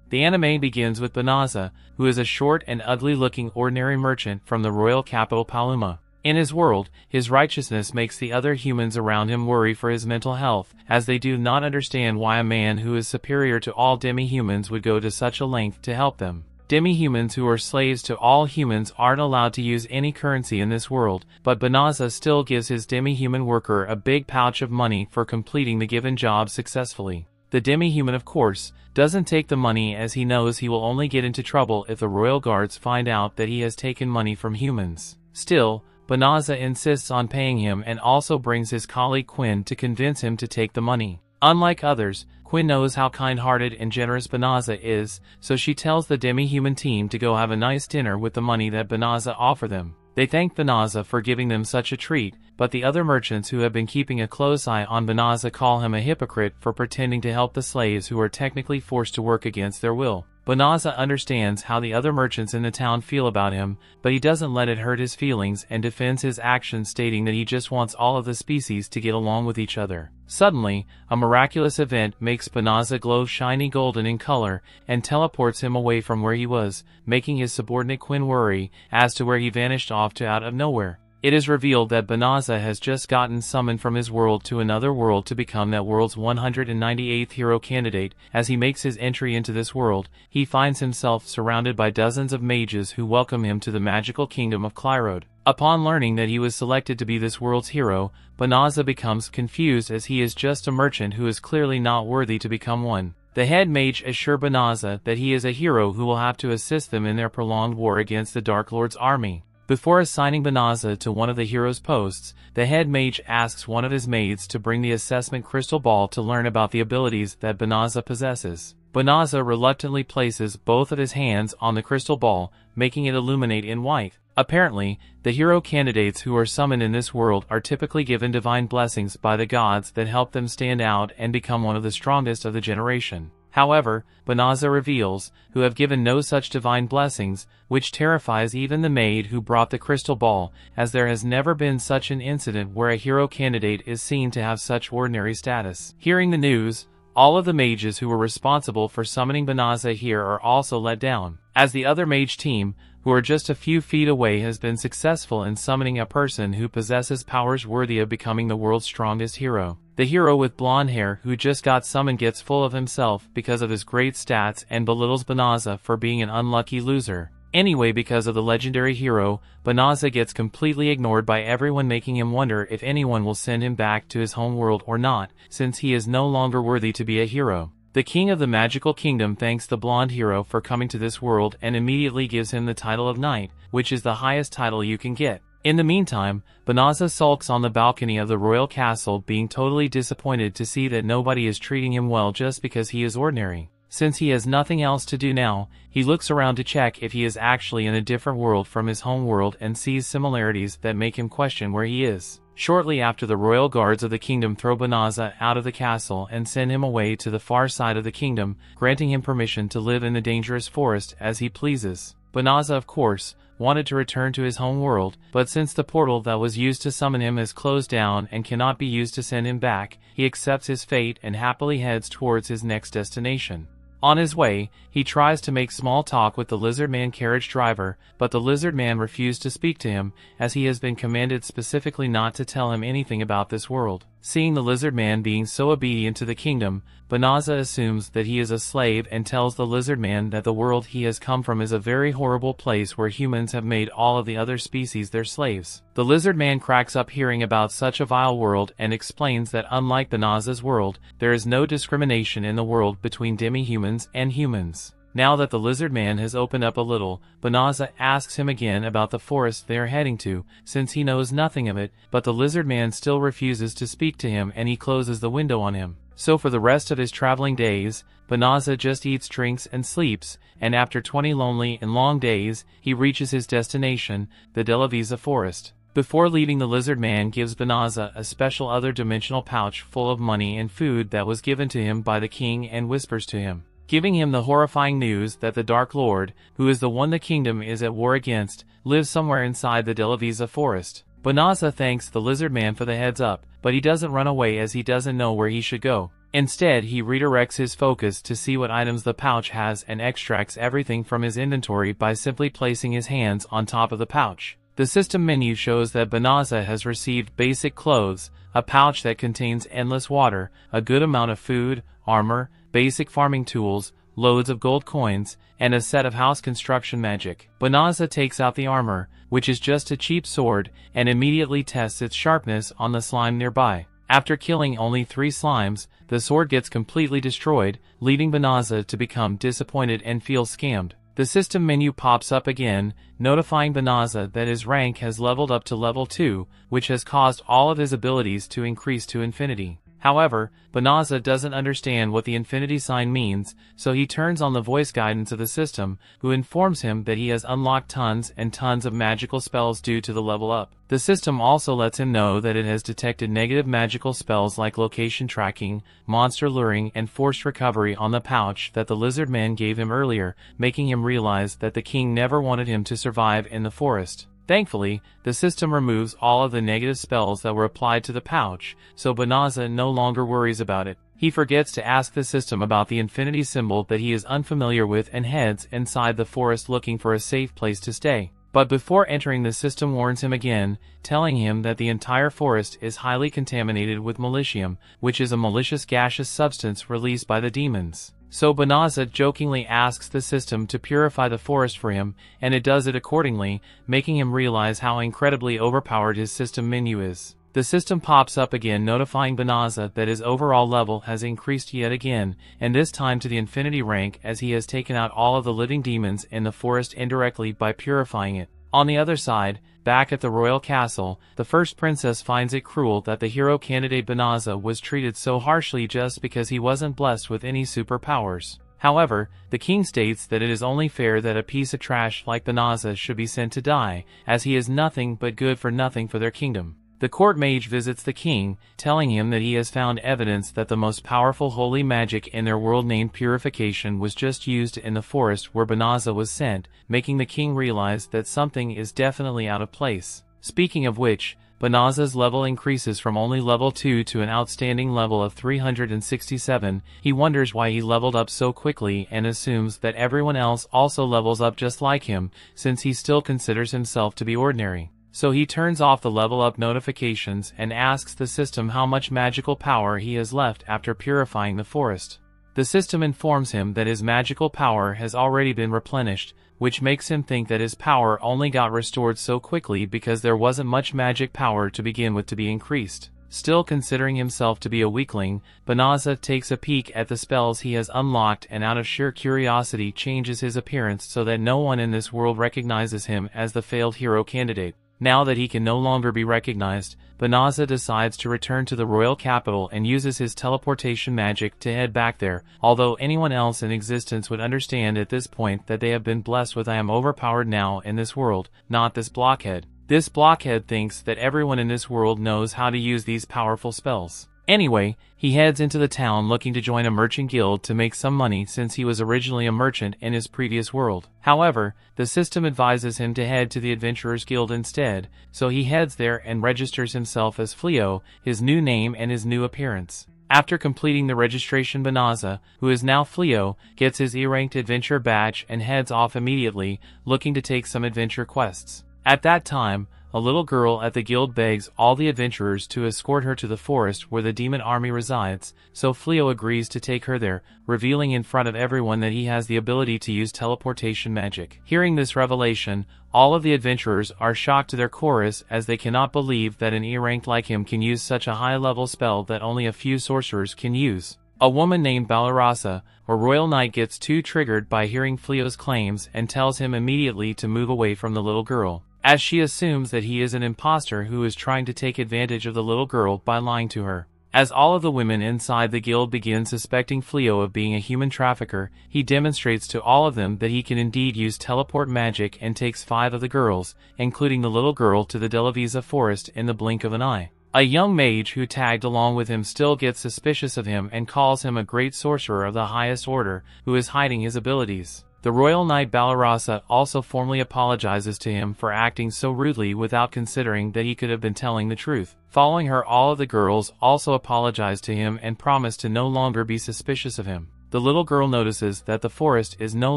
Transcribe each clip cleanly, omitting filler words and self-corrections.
The anime begins with Banaza, who is a short and ugly-looking ordinary merchant from the royal capital Paluma. In his world, his righteousness makes the other humans around him worry for his mental health, as they do not understand why a man who is superior to all demi-humans would go to such a length to help them. Demi-humans who are slaves to all humans aren't allowed to use any currency in this world, but Banaza still gives his demi-human worker a big pouch of money for completing the given job successfully. The demi-human, of course, doesn't take the money as he knows he will only get into trouble if the royal guards find out that he has taken money from humans. Still, Banaza insists on paying him and also brings his colleague Quinn to convince him to take the money. Unlike others, Quinn knows how kind-hearted and generous Banaza is, so she tells the demi-human team to go have a nice dinner with the money that Banaza offer them. They thank Banaza for giving them such a treat, but the other merchants who have been keeping a close eye on Banaza call him a hypocrite for pretending to help the slaves who are technically forced to work against their will. Banaza understands how the other merchants in the town feel about him, but he doesn't let it hurt his feelings and defends his actions, stating that he just wants all of the species to get along with each other. Suddenly, a miraculous event makes Banaza glow shiny golden in color and teleports him away from where he was, making his subordinate Quinn worry as to where he vanished off to out of nowhere. It is revealed that Banaza has just gotten summoned from his world to another world to become that world's 198th hero candidate. As he makes his entry into this world, he finds himself surrounded by dozens of mages who welcome him to the magical kingdom of Clyrode. Upon learning that he was selected to be this world's hero, Banaza becomes confused as he is just a merchant who is clearly not worthy to become one. The head mage assures Banaza that he is a hero who will have to assist them in their prolonged war against the Dark Lord's army. Before assigning Banaza to one of the hero's posts, the head mage asks one of his maids to bring the assessment crystal ball to learn about the abilities that Banaza possesses. Banaza reluctantly places both of his hands on the crystal ball, making it illuminate in white. Apparently, the hero candidates who are summoned in this world are typically given divine blessings by the gods that help them stand out and become one of the strongest of the generation. However, Banaza reveals, who have given no such divine blessings, which terrifies even the maid who brought the crystal ball, as there has never been such an incident where a hero candidate is seen to have such ordinary status. Hearing the news, all of the mages who were responsible for summoning Banaza here are also let down, as the other mage team, who are just a few feet away, has been successful in summoning a person who possesses powers worthy of becoming the world's strongest hero. The hero with blonde hair who just got summoned gets full of himself because of his great stats and belittles Banaza for being an unlucky loser. Anyway, because of the legendary hero, Banaza gets completely ignored by everyone, making him wonder if anyone will send him back to his home world or not, since he is no longer worthy to be a hero. The king of the magical kingdom thanks the blonde hero for coming to this world and immediately gives him the title of knight, which is the highest title you can get. In the meantime, Banaza sulks on the balcony of the royal castle, being totally disappointed to see that nobody is treating him well just because he is ordinary. Since he has nothing else to do now, he looks around to check if he is actually in a different world from his home world and sees similarities that make him question where he is. Shortly after, the royal guards of the kingdom throw Banaza out of the castle and send him away to the far side of the kingdom, granting him permission to live in the dangerous forest as he pleases. Banaza, of course, wanted to return to his home world, but since the portal that was used to summon him has closed down and cannot be used to send him back, he accepts his fate and happily heads towards his next destination. On his way, he tries to make small talk with the lizard man carriage driver, but the lizard man refused to speak to him, as he has been commanded specifically not to tell him anything about this world. Seeing the lizard man being so obedient to the kingdom, Banaza assumes that he is a slave and tells the lizard man that the world he has come from is a very horrible place where humans have made all of the other species their slaves. The lizard man cracks up hearing about such a vile world and explains that unlike Banaza's world, there is no discrimination in the world between demi-humans and humans. Now that the lizard man has opened up a little, Banaza asks him again about the forest they are heading to, since he knows nothing of it, but the lizard man still refuses to speak to him and he closes the window on him. So for the rest of his traveling days, Banaza just eats, drinks, and sleeps, and after 20 lonely and long days, he reaches his destination, the Delavisa forest. Before leaving, the lizard man gives Banaza a special other dimensional pouch full of money and food that was given to him by the king and whispers to him, giving him the horrifying news that the Dark Lord, who is the one the kingdom is at war against, lives somewhere inside the Delavisa forest. Banaza thanks the lizard man for the heads up, but he doesn't run away as he doesn't know where he should go. Instead, he redirects his focus to see what items the pouch has and extracts everything from his inventory by simply placing his hands on top of the pouch. The system menu shows that Banaza has received basic clothes, a pouch that contains endless water, a good amount of food, armor, basic farming tools, loads of gold coins, and a set of house construction magic. Banaza takes out the armor, which is just a cheap sword, and immediately tests its sharpness on the slime nearby. After killing only 3 slimes, the sword gets completely destroyed, leading Banaza to become disappointed and feel scammed. The system menu pops up again, notifying Banaza that his rank has leveled up to level 2, which has caused all of his abilities to increase to infinity. However, Banaza doesn't understand what the infinity sign means, so he turns on the voice guidance of the system, who informs him that he has unlocked tons and tons of magical spells due to the level up. The system also lets him know that it has detected negative magical spells like location tracking, monster luring, and forced recovery on the pouch that the lizard man gave him earlier, making him realize that the king never wanted him to survive in the forest. Thankfully, the system removes all of the negative spells that were applied to the pouch, so Banaza no longer worries about it. He forgets to ask the system about the infinity symbol that he is unfamiliar with and heads inside the forest looking for a safe place to stay. But before entering, the system warns him again, telling him that the entire forest is highly contaminated with malicium, which is a malicious gaseous substance released by the demons. So Banaza jokingly asks the system to purify the forest for him, and it does it accordingly, making him realize how incredibly overpowered his system menu is. The system pops up again, notifying Banaza that his overall level has increased yet again, and this time to the infinity rank, as he has taken out all of the living demons in the forest indirectly by purifying it. On the other side, back at the royal castle, the first princess finds it cruel that the hero candidate Banaza was treated so harshly just because he wasn't blessed with any superpowers. However, the king states that it is only fair that a piece of trash like Banaza should be sent to die, as he is nothing but good for nothing for their kingdom. The court mage visits the king, telling him that he has found evidence that the most powerful holy magic in their world, named purification, was just used in the forest where Banaza was sent, making the king realize that something is definitely out of place. Speaking of which, Banaza's level increases from only level 2 to an outstanding level of 367. He wonders why he leveled up so quickly and assumes that everyone else also levels up just like him, since he still considers himself to be ordinary. So he turns off the level up notifications and asks the system how much magical power he has left after purifying the forest. The system informs him that his magical power has already been replenished, which makes him think that his power only got restored so quickly because there wasn't much magic power to begin with to be increased. Still considering himself to be a weakling, Banaza takes a peek at the spells he has unlocked and out of sheer curiosity changes his appearance so that no one in this world recognizes him as the failed hero candidate. Now that he can no longer be recognized, Banaza decides to return to the royal capital and uses his teleportation magic to head back there, although anyone else in existence would understand at this point that they have been blessed with "I am overpowered now in this world, not this blockhead." This blockhead thinks that everyone in this world knows how to use these powerful spells. Anyway, he heads into the town looking to join a merchant guild to make some money since he was originally a merchant in his previous world. However, the system advises him to head to the Adventurers Guild instead, so he heads there and registers himself as Fleo, his new name and his new appearance. After completing the registration, Banaza, who is now Fleo, gets his E-ranked adventure badge and heads off immediately, looking to take some adventure quests. At that time, a little girl at the guild begs all the adventurers to escort her to the forest where the demon army resides, so Fleo agrees to take her there, revealing in front of everyone that he has the ability to use teleportation magic. Hearing this revelation, all of the adventurers are shocked to their chorus as they cannot believe that an E-ranked like him can use such a high-level spell that only a few sorcerers can use. A woman named Balarasa, or Royal Knight, gets too triggered by hearing Fleo's claims and tells him immediately to move away from the little girl, as she assumes that he is an imposter who is trying to take advantage of the little girl by lying to her. As all of the women inside the guild begin suspecting Fleo of being a human trafficker, he demonstrates to all of them that he can indeed use teleport magic and takes 5 of the girls, including the little girl, to the Delavisa forest in the blink of an eye. A young mage who tagged along with him still gets suspicious of him and calls him a great sorcerer of the highest order who is hiding his abilities. The royal knight Balarasa also formally apologizes to him for acting so rudely without considering that he could have been telling the truth. Following her, all of the girls also apologize to him and promise to no longer be suspicious of him. The little girl notices that the forest is no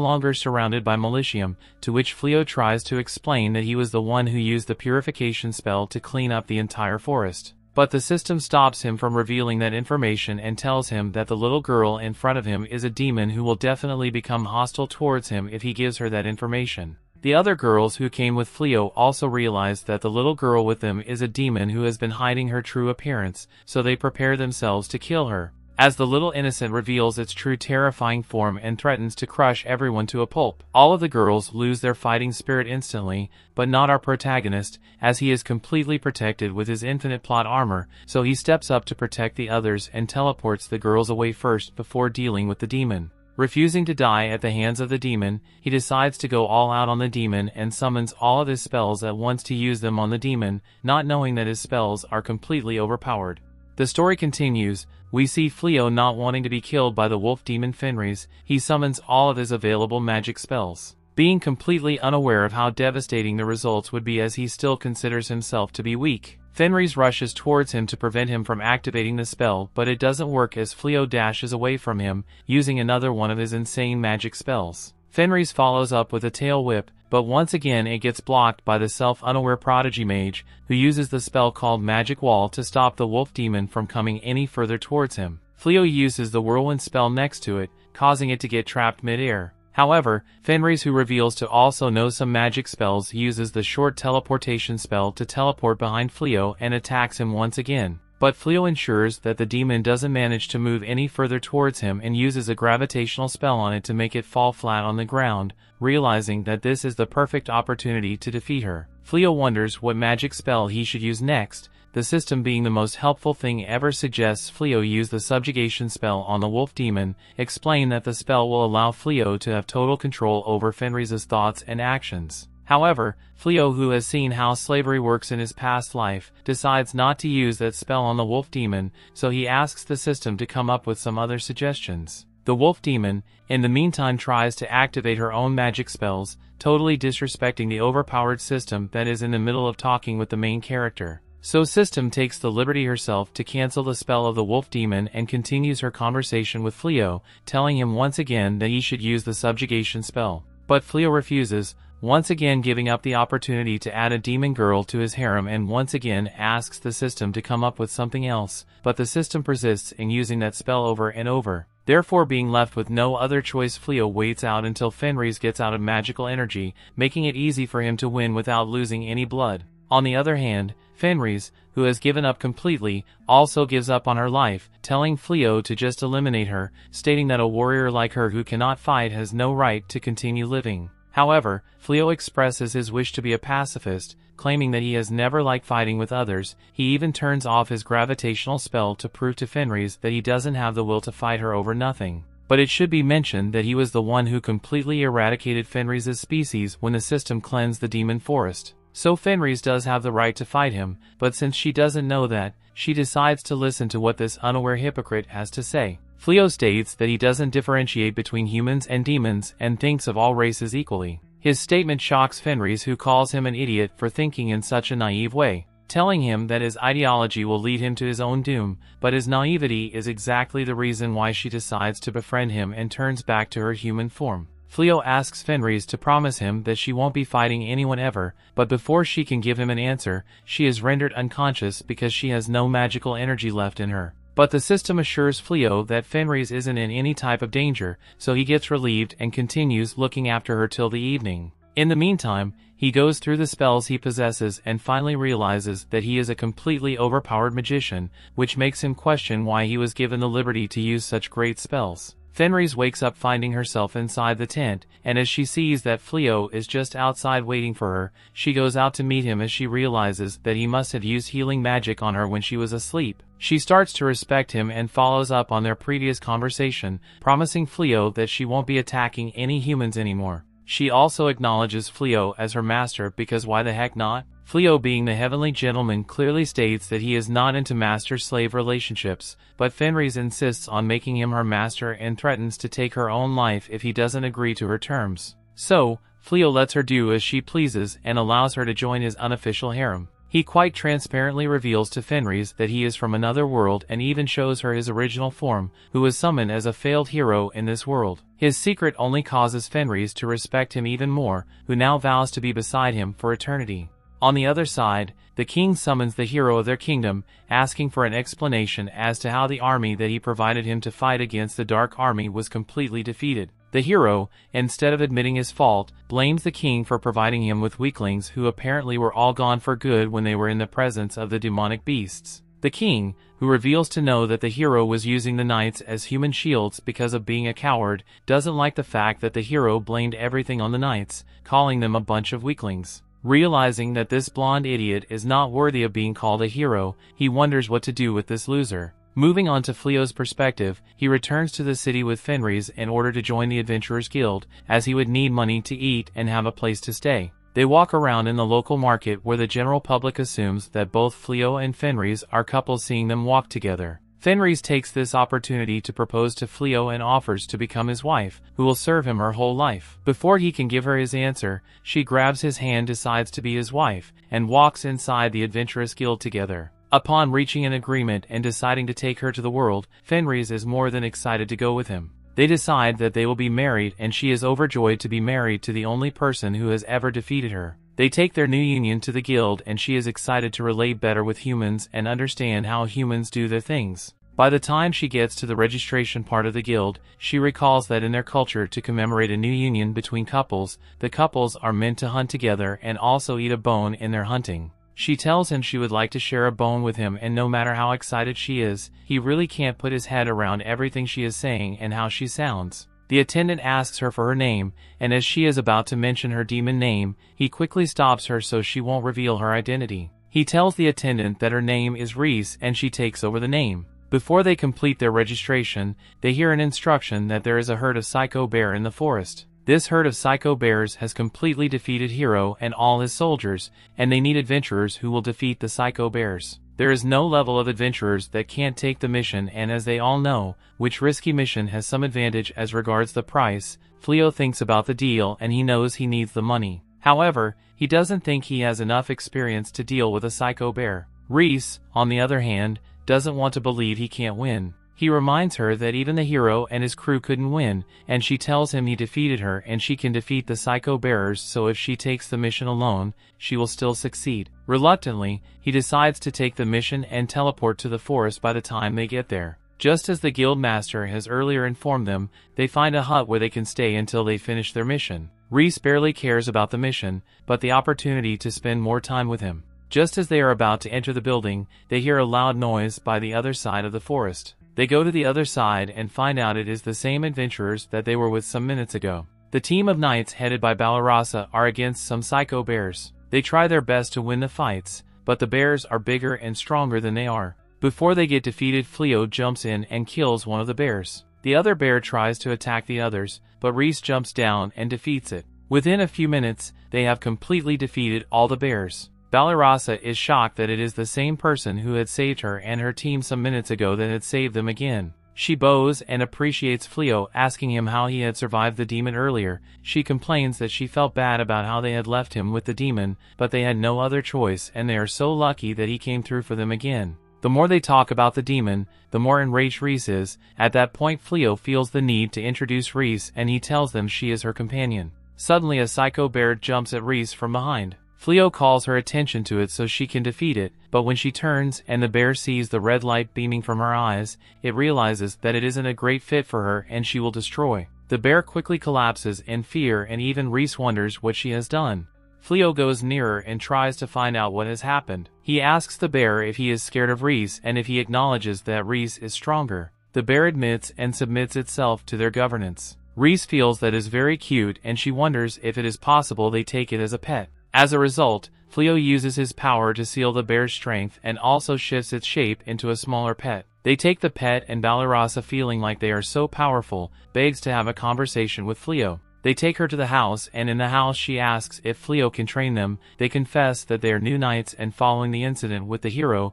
longer surrounded by militium, to which Fleo tries to explain that he was the one who used the purification spell to clean up the entire forest. But the system stops him from revealing that information and tells him that the little girl in front of him is a demon who will definitely become hostile towards him if he gives her that information. The other girls who came with Fleo also realize that the little girl with them is a demon who has been hiding her true appearance, so they prepare themselves to kill her, as the little innocent reveals its true terrifying form and threatens to crush everyone to a pulp. All of the girls lose their fighting spirit instantly, but not our protagonist, as he is completely protected with his infinite plot armor, so he steps up to protect the others and teleports the girls away first before dealing with the demon. Refusing to die at the hands of the demon, he decides to go all out on the demon and summons all of his spells at once to use them on the demon, not knowing that his spells are completely overpowered. The story continues. We see Fleo not wanting to be killed by the wolf demon Fenris. He summons all of his available magic spells, being completely unaware of how devastating the results would be, as he still considers himself to be weak. Fenris rushes towards him to prevent him from activating the spell, but it doesn't work as Fleo dashes away from him, using another one of his insane magic spells. Fenris follows up with a tail whip, but once again it gets blocked by the self-unaware prodigy mage, who uses the spell called Magic Wall to stop the wolf demon from coming any further towards him. Fleo uses the whirlwind spell next to it, causing it to get trapped mid-air. However, Fenris, who reveals to also know some magic spells, uses the short teleportation spell to teleport behind Fleo and attacks him once again. But Fleo ensures that the demon doesn't manage to move any further towards him and uses a gravitational spell on it to make it fall flat on the ground, realizing that this is the perfect opportunity to defeat her. Fleo wonders what magic spell he should use next. The system, being the most helpful thing ever, suggests Fleo use the subjugation spell on the wolf demon, explain that the spell will allow Fleo to have total control over Fenris's thoughts and actions. However, Fleo, who has seen how slavery works in his past life, decides not to use that spell on the wolf demon, so he asks the system to come up with some other suggestions. The wolf demon, in the meantime, tries to activate her own magic spells, totally disrespecting the overpowered system that is in the middle of talking with the main character. So system takes the liberty herself to cancel the spell of the wolf demon and continues her conversation with Fleo, telling him once again that he should use the subjugation spell. But Fleo refuses, once again giving up the opportunity to add a demon girl to his harem, and once again asks the system to come up with something else, but the system persists in using that spell over and over. Therefore, being left with no other choice, Fleo waits out until Fenris gets out of magical energy, making it easy for him to win without losing any blood. On the other hand, Fenris, who has given up completely, also gives up on her life, telling Fleo to just eliminate her, stating that a warrior like her who cannot fight has no right to continue living. However, Fleo expresses his wish to be a pacifist, claiming that he has never liked fighting with others. He even turns off his gravitational spell to prove to Fenris that he doesn't have the will to fight her over nothing. But it should be mentioned that he was the one who completely eradicated Fenris's species when the system cleansed the demon forest. So Fenris does have the right to fight him, but since she doesn't know that, she decides to listen to what this unaware hypocrite has to say. Fleo states that he doesn't differentiate between humans and demons and thinks of all races equally. His statement shocks Fenris, who calls him an idiot for thinking in such a naive way, telling him that his ideology will lead him to his own doom, but his naivety is exactly the reason why she decides to befriend him and turns back to her human form. Fleo asks Fenris to promise him that she won't be fighting anyone ever, but before she can give him an answer, she is rendered unconscious because she has no magical energy left in her. But the system assures Fleo that Fenris isn't in any type of danger, so he gets relieved and continues looking after her till the evening. In the meantime, he goes through the spells he possesses and finally realizes that he is a completely overpowered magician, which makes him question why he was given the liberty to use such great spells. Fenris wakes up finding herself inside the tent, and as she sees that Fleo is just outside waiting for her, she goes out to meet him as she realizes that he must have used healing magic on her when she was asleep. She starts to respect him and follows up on their previous conversation, promising Fleo that she won't be attacking any humans anymore. She also acknowledges Fleo as her master because why the heck not? Fleo, being the heavenly gentleman, clearly states that he is not into master-slave relationships, but Fenris insists on making him her master and threatens to take her own life if he doesn't agree to her terms. So, Fleo lets her do as she pleases and allows her to join his unofficial harem. He quite transparently reveals to Fenris that he is from another world and even shows her his original form, who was summoned as a failed hero in this world. His secret only causes Fenris to respect him even more, who now vows to be beside him for eternity. On the other side, the king summons the hero of their kingdom, asking for an explanation as to how the army that he provided him to fight against the Dark Army was completely defeated. The hero, instead of admitting his fault, blames the king for providing him with weaklings who apparently were all gone for good when they were in the presence of the demonic beasts. The king, who reveals to know that the hero was using the knights as human shields because of being a coward, doesn't like the fact that the hero blamed everything on the knights, calling them a bunch of weaklings. Realizing that this blonde idiot is not worthy of being called a hero, he wonders what to do with this loser. Moving on to Fleo's perspective, he returns to the city with Fenris in order to join the Adventurers Guild, as he would need money to eat and have a place to stay. They walk around in the local market where the general public assumes that both Fleo and Fenris are couples, seeing them walk together. Fenris takes this opportunity to propose to Fleo and offers to become his wife, who will serve him her whole life. Before he can give her his answer, she grabs his hand, decides to be his wife, and walks inside the Adventurous Guild together. Upon reaching an agreement and deciding to take her to the world, Fenris is more than excited to go with him. They decide that they will be married, and she is overjoyed to be married to the only person who has ever defeated her. They take their new union to the guild, and she is excited to relate better with humans and understand how humans do their things. By the time she gets to the registration part of the guild, she recalls that in their culture, to commemorate a new union between couples, the couples are meant to hunt together and also eat a bone in their hunting. She tells him she would like to share a bone with him, and no matter how excited she is, he really can't put his head around everything she is saying and how she sounds. The attendant asks her for her name, and as she is about to mention her demon name, he quickly stops her so she won't reveal her identity. He tells the attendant that her name is Reese, and she takes over the name. Before they complete their registration, they hear an instruction that there is a herd of psycho bear in the forest. This herd of psycho bears has completely defeated Hero and all his soldiers, and they need adventurers who will defeat the psycho bears. There is no level of adventurers that can't take the mission, and as they all know, which risky mission has some advantage as regards the price, Fleo thinks about the deal and he knows he needs the money. However, he doesn't think he has enough experience to deal with a psycho bear. Reese, on the other hand, doesn't want to believe he can't win. He reminds her that even the hero and his crew couldn't win, and she tells him he defeated her and she can defeat the psycho bearers, so if she takes the mission alone, she will still succeed. Reluctantly, he decides to take the mission and teleport to the forest by the time they get there. Just as the guild master has earlier informed them, they find a hut where they can stay until they finish their mission. Reese barely cares about the mission, but the opportunity to spend more time with him. Just as they are about to enter the building, they hear a loud noise by the other side of the forest. They go to the other side and find out it is the same adventurers that they were with some minutes ago. The team of knights headed by Balarasa are against some psycho bears. They try their best to win the fights, but the bears are bigger and stronger than they are. Before they get defeated, Fleo jumps in and kills one of the bears. The other bear tries to attack the others, but Reese jumps down and defeats it. Within a few minutes, they have completely defeated all the bears. Balarasa is shocked that it is the same person who had saved her and her team some minutes ago that had saved them again. She bows and appreciates Fleo, asking him how he had survived the demon earlier. She complains that she felt bad about how they had left him with the demon, but they had no other choice, and they are so lucky that he came through for them again. The more they talk about the demon, the more enraged Reese is. At that point, Fleo feels the need to introduce Reese, and he tells them she is her companion. Suddenly, a psycho bear jumps at Reese from behind. Fleo calls her attention to it so she can defeat it, but when she turns and the bear sees the red light beaming from her eyes, it realizes that it isn't a great fit for her and she will destroy. The bear quickly collapses in fear, and even Reese wonders what she has done. Fleo goes nearer and tries to find out what has happened. He asks the bear if he is scared of Reese and if he acknowledges that Reese is stronger. The bear admits and submits itself to their governance. Reese feels that is very cute, and she wonders if it is possible they take it as a pet. As a result, Fleo uses his power to seal the bear's strength and also shifts its shape into a smaller pet. They take the pet, and Balarasa, feeling like they are so powerful, begs to have a conversation with Fleo. They take her to the house, and in the house she asks if Fleo can train them. They confess that they are new knights, and following the incident with the hero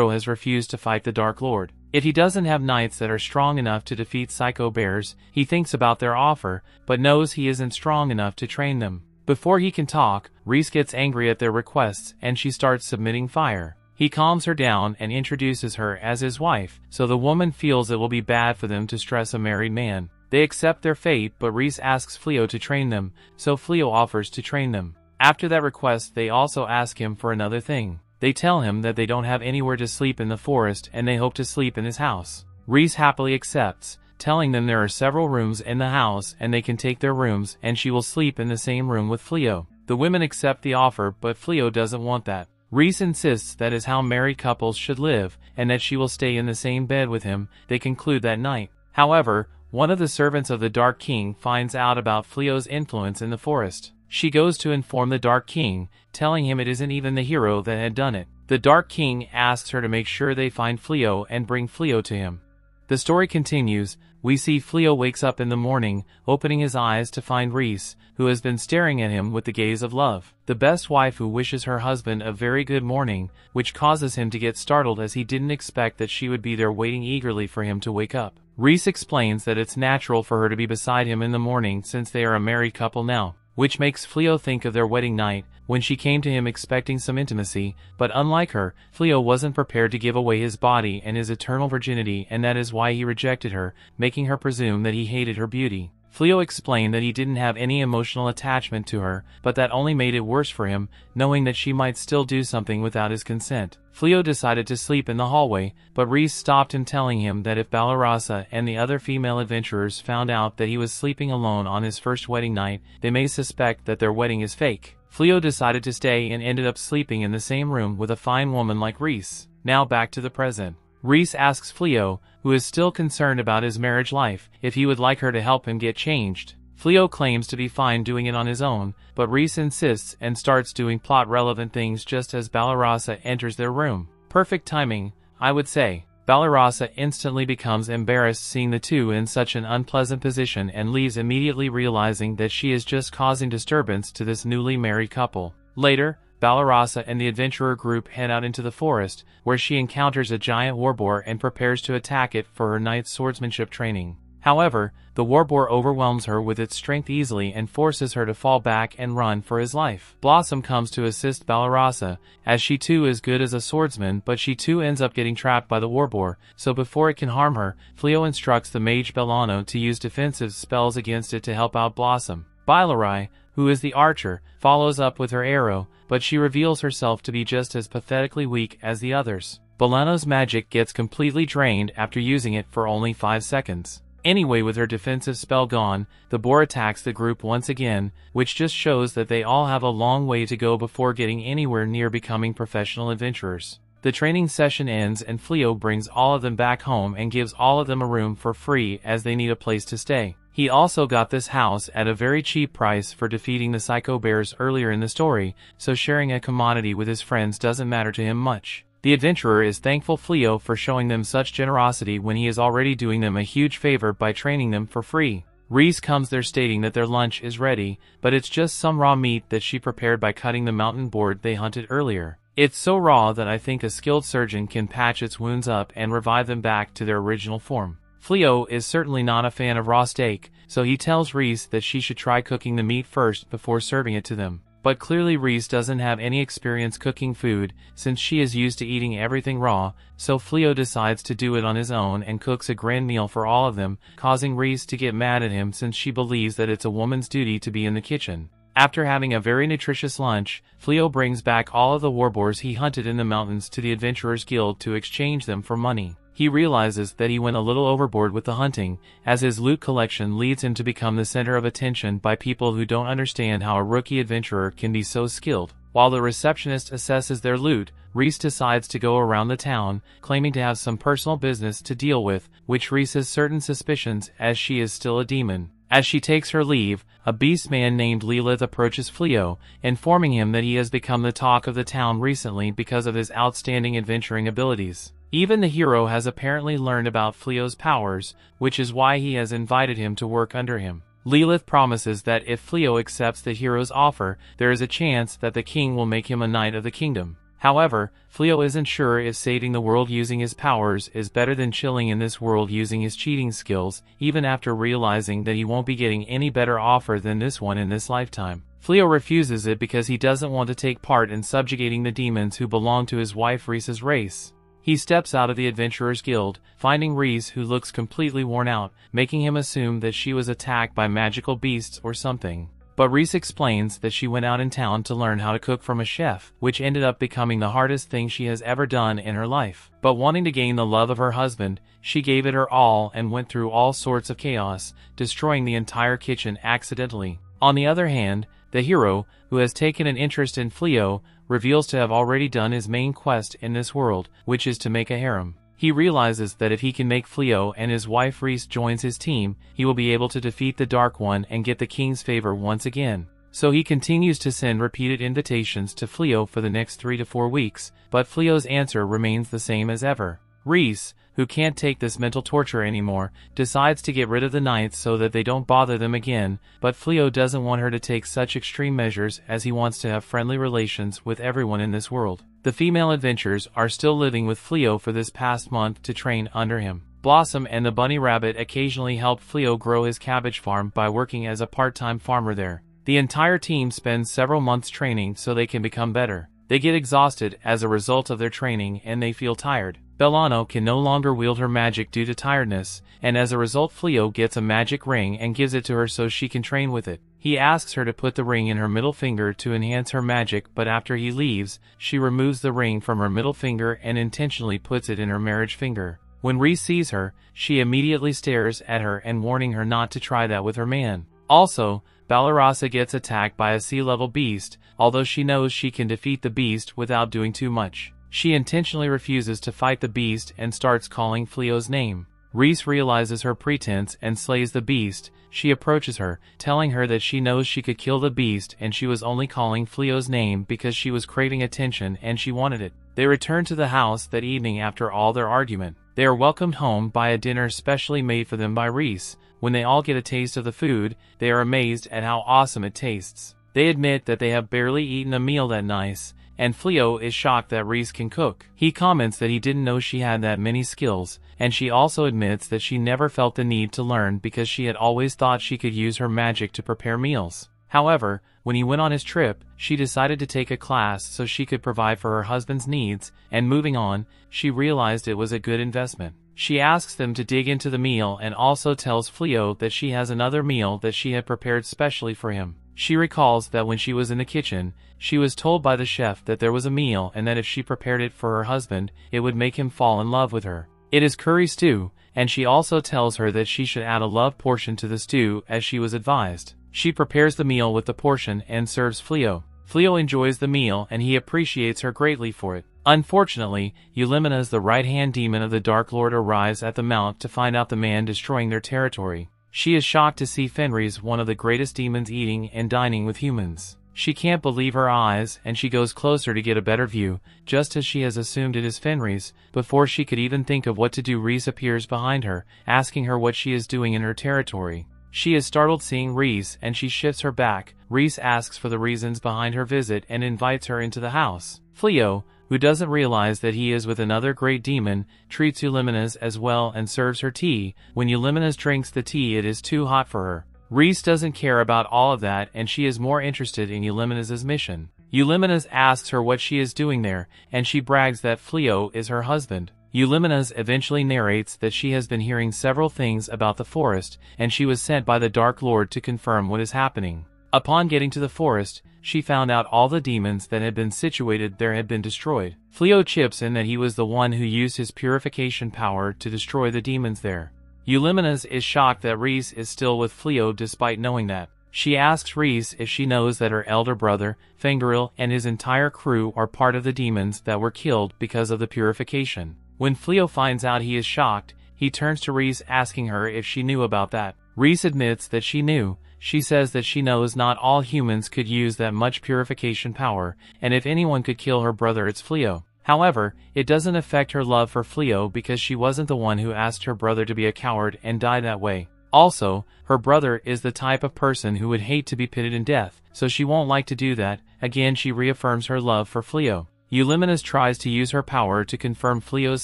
has refused to fight the Dark Lord. If he doesn't have knights that are strong enough to defeat Psycho Bears, he thinks about their offer, but knows he isn't strong enough to train them. Before he can talk, Reese gets angry at their requests, and she starts submitting fire. He calms her down and introduces her as his wife, so the woman feels it will be bad for them to stress a married man. They accept their fate, but Reese asks Fleo to train them, so Fleo offers to train them. After that request, they also ask him for another thing. They tell him that they don't have anywhere to sleep in the forest, and they hope to sleep in his house. Reese happily accepts, telling them there are several rooms in the house and they can take their rooms, and she will sleep in the same room with Fleo. The women accept the offer, but Fleo doesn't want that. Reese insists that is how married couples should live, and that she will stay in the same bed with him. They conclude that night. However, one of the servants of the Dark King finds out about Fleo's influence in the forest. She goes to inform the Dark King, telling him it isn't even the hero that had done it. The Dark King asks her to make sure they find Fleo and bring Fleo to him. The story continues. We see Fleo wakes up in the morning, opening his eyes to find Reese, who has been staring at him with the gaze of love. The best wife who wishes her husband a very good morning, which causes him to get startled as he didn't expect that she would be there waiting eagerly for him to wake up. Reese explains that it's natural for her to be beside him in the morning since they are a married couple now, which makes Fleo think of their wedding night, when she came to him expecting some intimacy, but unlike her, Fleo wasn't prepared to give away his body and his eternal virginity, and that is why he rejected her, making her presume that he hated her beauty. Fleo explained that he didn't have any emotional attachment to her, but that only made it worse for him, knowing that she might still do something without his consent. Fleo decided to sleep in the hallway, but Reese stopped him, telling him that if Balarasa and the other female adventurers found out that he was sleeping alone on his first wedding night, they may suspect that their wedding is fake. Fleo decided to stay and ended up sleeping in the same room with a fine woman like Reese. Now back to the present. Reese asks Fleo, who is still concerned about his marriage life, if he would like her to help him get changed. Fleo claims to be fine doing it on his own, but Reese insists and starts doing plot-relevant things just as Balarasa enters their room. Perfect timing, I would say. Balarasa instantly becomes embarrassed seeing the two in such an unpleasant position and leaves immediately, realizing that she is just causing disturbance to this newly married couple. Later, Balarasa and the adventurer group head out into the forest, where she encounters a giant warboar and prepares to attack it for her knight's swordsmanship training. However, the warboar overwhelms her with its strength easily and forces her to fall back and run for his life. Blossom comes to assist Balarasa, as she too is good as a swordsman, but she too ends up getting trapped by the warboar, so before it can harm her, Fleo instructs the mage Bellano to use defensive spells against it to help out Blossom. Bailarai, who is the archer, follows up with her arrow, but she reveals herself to be just as pathetically weak as the others. Bellano's magic gets completely drained after using it for only 5 seconds. Anyway, with her defensive spell gone, the boar attacks the group once again, which just shows that they all have a long way to go before getting anywhere near becoming professional adventurers. The training session ends and Fleo brings all of them back home and gives all of them a room for free as they need a place to stay. He also got this house at a very cheap price for defeating the Psycho Bears earlier in the story, so sharing a commodity with his friends doesn't matter to him much. The adventurer is thankful Fleo for showing them such generosity when he is already doing them a huge favor by training them for free. Reese comes there stating that their lunch is ready, but it's just some raw meat that she prepared by cutting the mountain board they hunted earlier. It's so raw that I think a skilled surgeon can patch its wounds up and revive them back to their original form. Fleo is certainly not a fan of raw steak, so he tells Reese that she should try cooking the meat first before serving it to them. But clearly Reese doesn't have any experience cooking food, since she is used to eating everything raw, so Fleo decides to do it on his own and cooks a grand meal for all of them, causing Reese to get mad at him since she believes that it's a woman's duty to be in the kitchen. After having a very nutritious lunch, Fleo brings back all of the warboars he hunted in the mountains to the Adventurers Guild to exchange them for money. He realizes that he went a little overboard with the hunting, as his loot collection leads him to become the center of attention by people who don't understand how a rookie adventurer can be so skilled. While the receptionist assesses their loot, Reese decides to go around the town, claiming to have some personal business to deal with, which Reese has certain suspicions as she is still a demon. As she takes her leave, a beast man named Lilith approaches Fleo, informing him that he has become the talk of the town recently because of his outstanding adventuring abilities. Even the hero has apparently learned about Fleo's powers, which is why he has invited him to work under him. Lilith promises that if Fleo accepts the hero's offer, there is a chance that the king will make him a knight of the kingdom. However, Fleo isn't sure if saving the world using his powers is better than chilling in this world using his cheating skills, even after realizing that he won't be getting any better offer than this one in this lifetime. Fleo refuses it because he doesn't want to take part in subjugating the demons who belong to his wife Reese's race. He steps out of the Adventurers Guild, finding Reese who looks completely worn out, making him assume that she was attacked by magical beasts or something. But Reese explains that she went out in town to learn how to cook from a chef, which ended up becoming the hardest thing she has ever done in her life. But wanting to gain the love of her husband, she gave it her all and went through all sorts of chaos, destroying the entire kitchen accidentally. On the other hand, the hero, who has taken an interest in Fleo, reveals to have already done his main quest in this world, which is to make a harem. He realizes that if he can make Fleo and his wife Reese joins his team, he will be able to defeat the Dark One and get the king's favor once again. So he continues to send repeated invitations to Fleo for the next 3 to 4 weeks, but Fleo's answer remains the same as ever. Reese, who can't take this mental torture anymore, decides to get rid of the knights so that they don't bother them again, but Fleo doesn't want her to take such extreme measures as he wants to have friendly relations with everyone in this world. The female adventurers are still living with Fleo for this past month to train under him. Blossom and the bunny rabbit occasionally help Fleo grow his cabbage farm by working as a part-time farmer there. The entire team spends several months training so they can become better. They get exhausted as a result of their training and they feel tired. Bellano can no longer wield her magic due to tiredness, and as a result Fleo gets a magic ring and gives it to her so she can train with it. He asks her to put the ring in her middle finger to enhance her magic, but after he leaves, she removes the ring from her middle finger and intentionally puts it in her marriage finger. When Reese sees her, she immediately stares at her and warning her not to try that with her man. Also, Balarasa gets attacked by a sea-level beast, although she knows she can defeat the beast without doing too much. She intentionally refuses to fight the beast and starts calling Fleo's name. Reese realizes her pretense and slays the beast. She approaches her, telling her that she knows she could kill the beast and she was only calling Fleo's name because she was craving attention and she wanted it. They return to the house that evening after all their argument. They are welcomed home by a dinner specially made for them by Reese. When they all get a taste of the food, they are amazed at how awesome it tastes. They admit that they have barely eaten a meal that nice, and Fleo is shocked that Reese can cook. He comments that he didn't know she had that many skills, and she also admits that she never felt the need to learn because she had always thought she could use her magic to prepare meals. However, when he went on his trip, she decided to take a class so she could provide for her husband's needs, and moving on, she realized it was a good investment. She asks them to dig into the meal and also tells Fleo that she has another meal that she had prepared specially for him. She recalls that when she was in the kitchen, she was told by the chef that there was a meal and that if she prepared it for her husband, it would make him fall in love with her. It is curry stew, and she also tells her that she should add a love portion to the stew as she was advised. She prepares the meal with the portion and serves Fleo. Fleo enjoys the meal and he appreciates her greatly for it. Unfortunately, Eulimenas, the right-hand demon of the Dark Lord, arrives at the mount to find out the man destroying their territory. She is shocked to see Fenris, one of the greatest demons, eating and dining with humans. She can't believe her eyes and she goes closer to get a better view, just as she has assumed it is Fenris. Before she could even think of what to do, Reese appears behind her, asking her what she is doing in her territory. She is startled seeing Reese and she shifts her back. Reese asks for the reasons behind her visit and invites her into the house. Fleo, who doesn't realize that he is with another great demon, treats Eulimenas as well and serves her tea. When Eulimenas drinks the tea, it is too hot for her. Reese doesn't care about all of that and she is more interested in Eulimenas' mission. Eulimenas asks her what she is doing there, and she brags that Fleo is her husband. Eulimenas eventually narrates that she has been hearing several things about the forest, and she was sent by the Dark Lord to confirm what is happening. Upon getting to the forest, she found out all the demons that had been situated there had been destroyed. Fleo chips in that he was the one who used his purification power to destroy the demons there. Eulimenas is shocked that Reese is still with Fleo despite knowing that. She asks Reese if she knows that her elder brother, Fangirl, and his entire crew are part of the demons that were killed because of the purification. When Fleo finds out, he is shocked. He turns to Reese asking her if she knew about that. Reese admits that she knew. She says that she knows not all humans could use that much purification power, and if anyone could kill her brother, it's Fleo. However, it doesn't affect her love for Fleo because she wasn't the one who asked her brother to be a coward and die that way. Also, her brother is the type of person who would hate to be pitted in death, so she won't like to do that. Again, she reaffirms her love for Fleo. Eulimenes tries to use her power to confirm Fleo's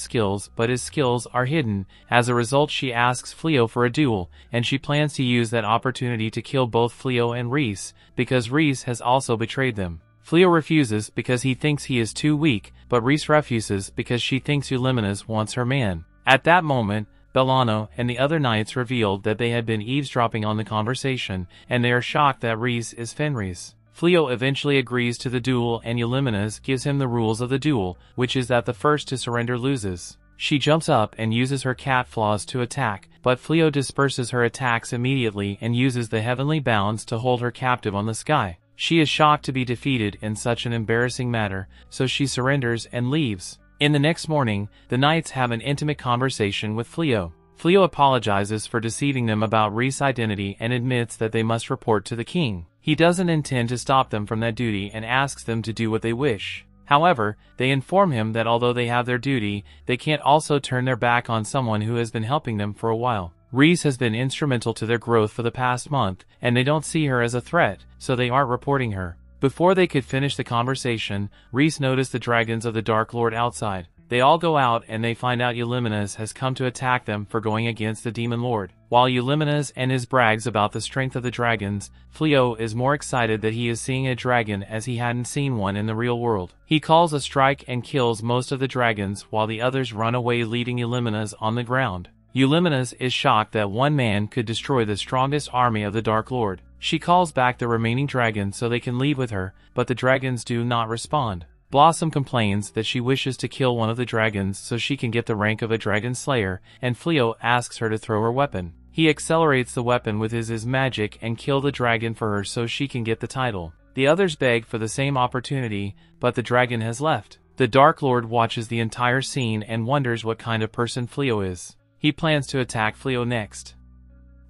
skills, but his skills are hidden. As a result, she asks Fleo for a duel, and she plans to use that opportunity to kill both Fleo and Rhys, because Rhys has also betrayed them. Fleo refuses because he thinks he is too weak, but Rhys refuses because she thinks Eulimenes wants her man. At that moment, Bellano and the other knights revealed that they had been eavesdropping on the conversation, and they are shocked that Rhys is Fenris. Fleo eventually agrees to the duel, and Eulimenes gives him the rules of the duel, which is that the first to surrender loses. She jumps up and uses her cat claws to attack, but Fleo disperses her attacks immediately and uses the heavenly bounds to hold her captive on the sky. She is shocked to be defeated in such an embarrassing manner, so she surrenders and leaves. In the next morning, the knights have an intimate conversation with Fleo. Fleo apologizes for deceiving them about Rhys' identity and admits that they must report to the king. He doesn't intend to stop them from that duty and asks them to do what they wish. However, they inform him that although they have their duty, they can't also turn their back on someone who has been helping them for a while. Rhys has been instrumental to their growth for the past month, and they don't see her as a threat, so they aren't reporting her. Before they could finish the conversation, Rhys noticed the dragons of the Dark Lord outside. They all go out and they find out Eulimenes has come to attack them for going against the Demon Lord. While Eulimenes and his brags about the strength of the dragons, Fleo is more excited that he is seeing a dragon as he hadn't seen one in the real world. He calls a strike and kills most of the dragons while the others run away, leaving Eulimenes on the ground. Eulimenes is shocked that one man could destroy the strongest army of the Dark Lord. She calls back the remaining dragons so they can leave with her, but the dragons do not respond. Blossom complains that she wishes to kill one of the dragons so she can get the rank of a dragon slayer, and Fleo asks her to throw her weapon. He accelerates the weapon with his magic and kill the dragon for her so she can get the title. The others beg for the same opportunity, but the dragon has left. The Dark Lord watches the entire scene and wonders what kind of person Fleo is. He plans to attack Fleo next.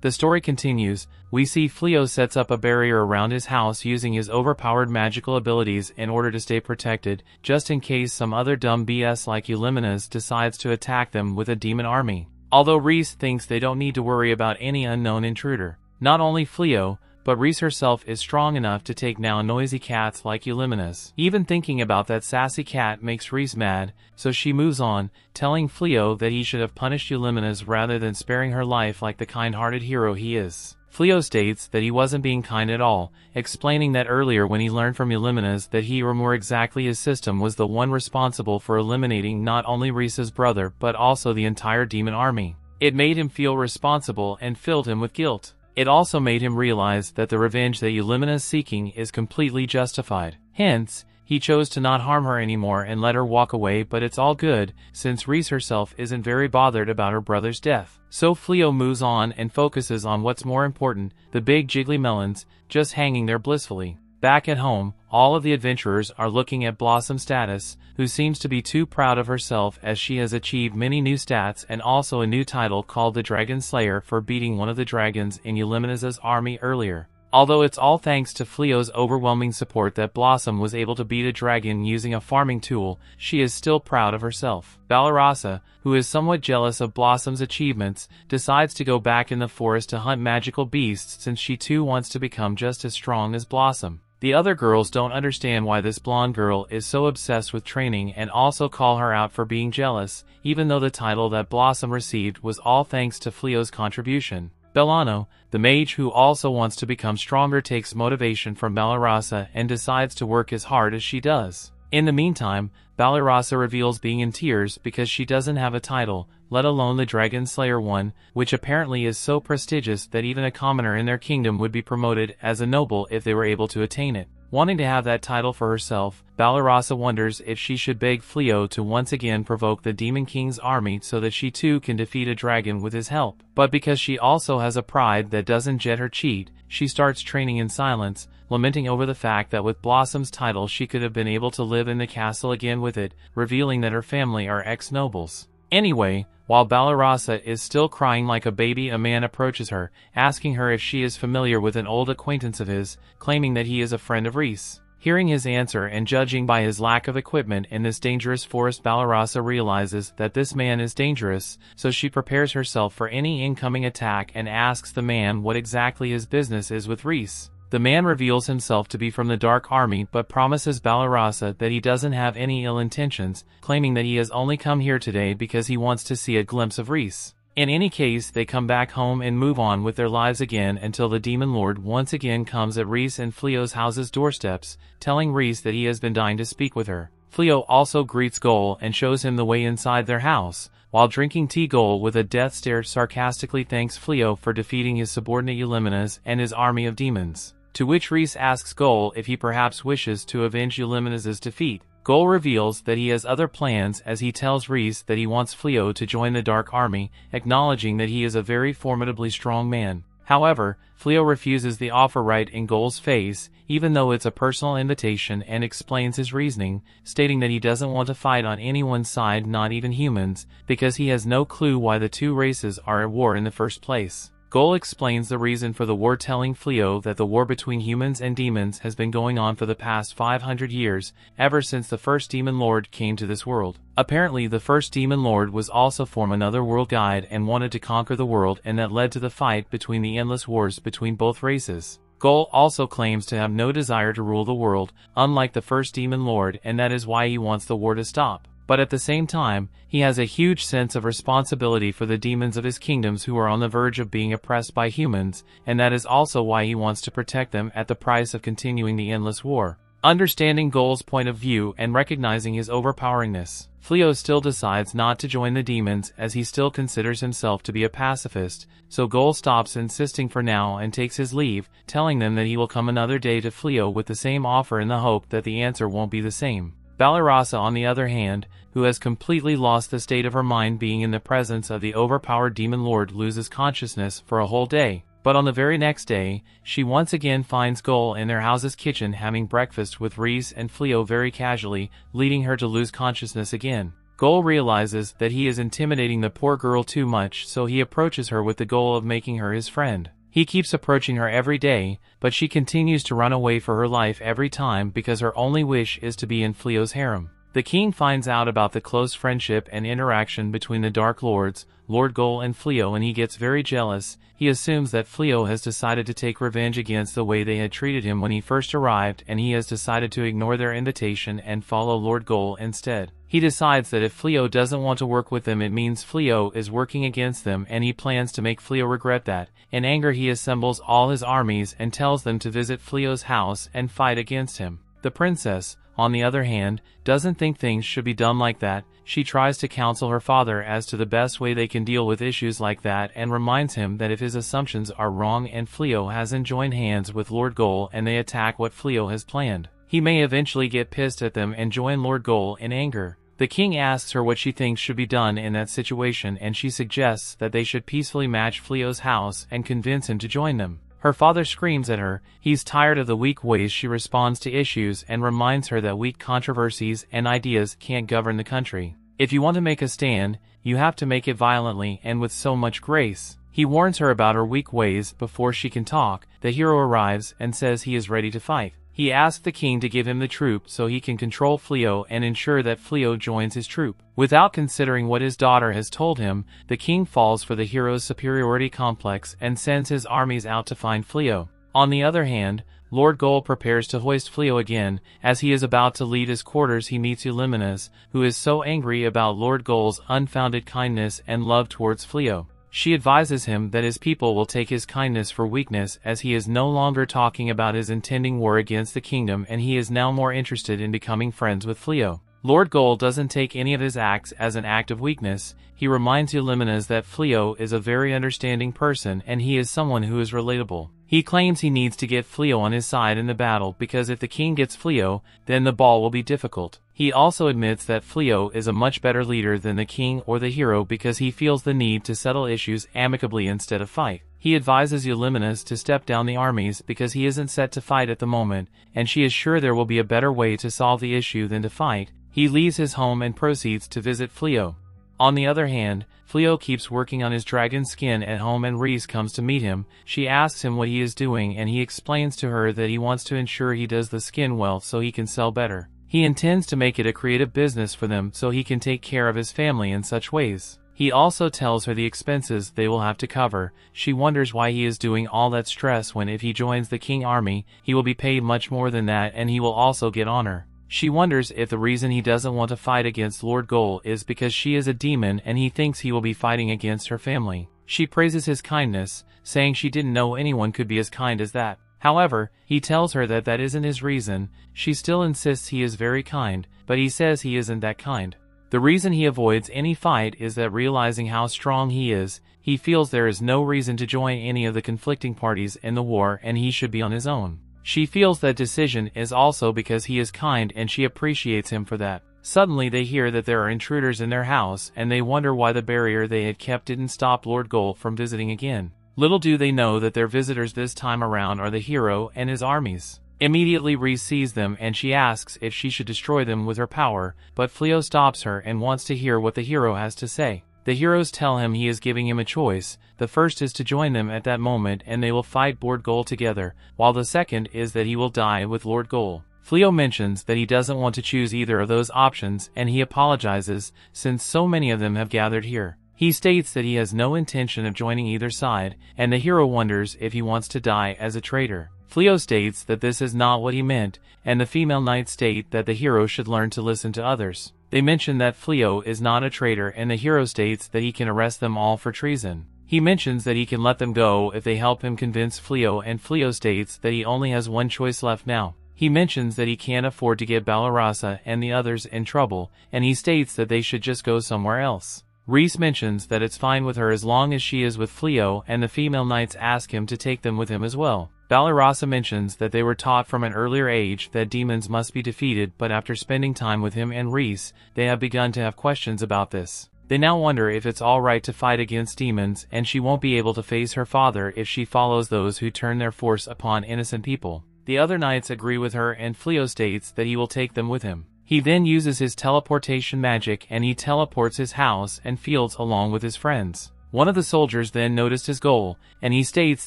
The story continues. We see Fleo sets up a barrier around his house using his overpowered magical abilities in order to stay protected, just in case some other dumb BS like Eulimenes decides to attack them with a demon army. Although Rhys thinks they don't need to worry about any unknown intruder. Not only Fleo, but Rhys herself is strong enough to take down noisy cats like Eulimenes. Even thinking about that sassy cat makes Rhys mad, so she moves on, telling Fleo that he should have punished Eulimenes rather than sparing her life like the kind-hearted hero he is. Fleo states that he wasn't being kind at all, explaining that earlier when he learned from Eulimenes that he, or more exactly his system, was the one responsible for eliminating not only Rhys's brother but also the entire demon army. It made him feel responsible and filled him with guilt. It also made him realize that the revenge that Eulimenes is seeking is completely justified. Hence, he chose to not harm her anymore and let her walk away, but it's all good, since Rhys herself isn't very bothered about her brother's death. So Fleo moves on and focuses on what's more important, the big jiggly melons, just hanging there blissfully. Back at home, all of the adventurers are looking at Blossom's status, who seems to be too proud of herself as she has achieved many new stats and also a new title called the Dragon Slayer for beating one of the dragons in Eulimenes' army earlier. Although it's all thanks to Fleo's overwhelming support that Blossom was able to beat a dragon using a farming tool, she is still proud of herself. Balarasa, who is somewhat jealous of Blossom's achievements, decides to go back in the forest to hunt magical beasts since she too wants to become just as strong as Blossom. The other girls don't understand why this blonde girl is so obsessed with training and also call her out for being jealous, even though the title that Blossom received was all thanks to Fleo's contribution. Bellano, the mage who also wants to become stronger, takes motivation from Balarasa and decides to work as hard as she does. In the meantime, Balarasa reveals being in tears because she doesn't have a title, let alone the Dragon Slayer one, which apparently is so prestigious that even a commoner in their kingdom would be promoted as a noble if they were able to attain it. Wanting to have that title for herself, Balarasa wonders if she should beg Fleo to once again provoke the Demon King's army so that she too can defeat a dragon with his help. But because she also has a pride that doesn't let her cheat, she starts training in silence, lamenting over the fact that with Blossom's title she could have been able to live in the castle again with it, revealing that her family are ex-nobles. Anyway, while Balarasa is still crying like a baby, a man approaches her, asking her if she is familiar with an old acquaintance of his, claiming that he is a friend of Rhys. Hearing his answer and judging by his lack of equipment in this dangerous forest, Balarasa realizes that this man is dangerous, so she prepares herself for any incoming attack and asks the man what exactly his business is with Reese. The man reveals himself to be from the Dark Army but promises Balarasa that he doesn't have any ill intentions, claiming that he has only come here today because he wants to see a glimpse of Reese. In any case, they come back home and move on with their lives again until the Demon Lord once again comes at Reese and Fleo's house's doorsteps, telling Reese that he has been dying to speak with her. Fleo also greets Gore and shows him the way inside their house. While drinking tea, Gore with a death stare sarcastically thanks Fleo for defeating his subordinate Eulimenes and his army of demons. To which Reese asks Gore if he perhaps wishes to avenge Eulimenes' defeat. Gore reveals that he has other plans as he tells Reese that he wants Fleo to join the Dark Army, acknowledging that he is a very formidably strong man. However, Fleo refuses the offer right in Gore's face, even though it's a personal invitation, and explains his reasoning, stating that he doesn't want to fight on anyone's side, not even humans, because he has no clue why the two races are at war in the first place. Gore explains the reason for the war, telling Fleo that the war between humans and demons has been going on for the past 500 years, ever since the first Demon Lord came to this world. Apparently the first Demon Lord was also from another world guide and wanted to conquer the world, and that led to the fight between the endless wars between both races. Gore also claims to have no desire to rule the world, unlike the first Demon Lord, and that is why he wants the war to stop. But at the same time, he has a huge sense of responsibility for the demons of his kingdoms who are on the verge of being oppressed by humans, and that is also why he wants to protect them at the price of continuing the endless war. Understanding Gore's point of view and recognizing his overpoweringness, Fleo still decides not to join the demons as he still considers himself to be a pacifist, so Gore stops insisting for now and takes his leave, telling them that he will come another day to Fleo with the same offer in the hope that the answer won't be the same. Balarasa, on the other hand, who has completely lost the state of her mind being in the presence of the overpowered Demon Lord, loses consciousness for a whole day. But on the very next day, she once again finds Gore in their house's kitchen having breakfast with Reese and Fleo very casually, leading her to lose consciousness again. Gore realizes that he is intimidating the poor girl too much, so he approaches her with the goal of making her his friend. He keeps approaching her every day, but she continues to run away for her life every time because her only wish is to be in Fleo's harem. The king finds out about the close friendship and interaction between the Dark Lords, Lord Gore and Fleo, and he gets very jealous. He assumes that Fleo has decided to take revenge against the way they had treated him when he first arrived, and he has decided to ignore their invitation and follow Lord Gore instead. He decides that if Fleo doesn't want to work with them, it means Fleo is working against them, and he plans to make Fleo regret that. In anger, he assembles all his armies and tells them to visit Fleo's house and fight against him. The princess, on the other hand, doesn't think things should be done like that. She tries to counsel her father as to the best way they can deal with issues like that, and reminds him that if his assumptions are wrong and Fleo hasn't joined hands with Lord Gore and they attack what Fleo has planned, he may eventually get pissed at them and join Lord Gore in anger. The king asks her what she thinks should be done in that situation, and she suggests that they should peacefully match Fleo's house and convince him to join them. Her father screams at her. He's tired of the weak ways she responds to issues and reminds her that weak controversies and ideas can't govern the country. If you want to make a stand, you have to make it violently and with so much grace. He warns her about her weak ways. Before she can talk, the hero arrives and says he is ready to fight. He asks the king to give him the troop so he can control Fleo and ensure that Fleo joins his troop. Without considering what his daughter has told him, the king falls for the hero's superiority complex and sends his armies out to find Fleo. On the other hand, Lord Gore prepares to hoist Fleo again. As he is about to leave his quarters, he meets Eulimenes, who is so angry about Lord Gore's unfounded kindness and love towards Fleo. She advises him that his people will take his kindness for weakness, as he is no longer talking about his intending war against the kingdom, and he is now more interested in becoming friends with Fleo. Lord Gore doesn't take any of his acts as an act of weakness. He reminds Eulimenes that Fleo is a very understanding person and he is someone who is relatable. He claims he needs to get Fleo on his side in the battle because if the king gets Fleo, then the ball will be difficult. He also admits that Fleo is a much better leader than the king or the hero because he feels the need to settle issues amicably instead of fight. He advises Eulimenes to step down the armies because he isn't set to fight at the moment, and she is sure there will be a better way to solve the issue than to fight. He leaves his home and proceeds to visit Fleo. On the other hand, Fleo keeps working on his dragon skin at home and Reese comes to meet him. She asks him what he is doing and he explains to her that he wants to ensure he does the skin well so he can sell better. He intends to make it a creative business for them so he can take care of his family in such ways. He also tells her the expenses they will have to cover. She wonders why he is doing all that stress when if he joins the king army, he will be paid much more than that and he will also get honor. She wonders if the reason he doesn't want to fight against Lord Gore is because she is a demon and he thinks he will be fighting against her family. She praises his kindness, saying she didn't know anyone could be as kind as that. However, he tells her that that isn't his reason. She still insists he is very kind, but he says he isn't that kind. The reason he avoids any fight is that realizing how strong he is, he feels there is no reason to join any of the conflicting parties in the war and he should be on his own. She feels that decision is also because he is kind and she appreciates him for that. Suddenly they hear that there are intruders in their house and they wonder why the barrier they had kept didn't stop Lord Gore from visiting again. Little do they know that their visitors this time around are the hero and his armies. Immediately Reese sees them and she asks if she should destroy them with her power, but Fleo stops her and wants to hear what the hero has to say. The heroes tell him he is giving him a choice. The first is to join them at that moment and they will fight Lord Gore together, while the second is that he will die with Lord Gore. Fleo mentions that he doesn't want to choose either of those options and he apologizes since so many of them have gathered here. He states that he has no intention of joining either side, and the hero wonders if he wants to die as a traitor. Fleo states that this is not what he meant, and the female knights state that the hero should learn to listen to others. They mention that Fleo is not a traitor and the hero states that he can arrest them all for treason. He mentions that he can let them go if they help him convince Fleo, and Fleo states that he only has one choice left now. He mentions that he can't afford to get Balarasa and the others in trouble, and he states that they should just go somewhere else. Reese mentions that it's fine with her as long as she is with Fleo, and the female knights ask him to take them with him as well. Balarasa mentions that they were taught from an earlier age that demons must be defeated, but after spending time with him and Reese, they have begun to have questions about this. They now wonder if it's alright to fight against demons, and she won't be able to face her father if she follows those who turn their force upon innocent people. The other knights agree with her and Fleo states that he will take them with him. He then uses his teleportation magic and he teleports his house and fields along with his friends. One of the soldiers then noticed his goal, and he states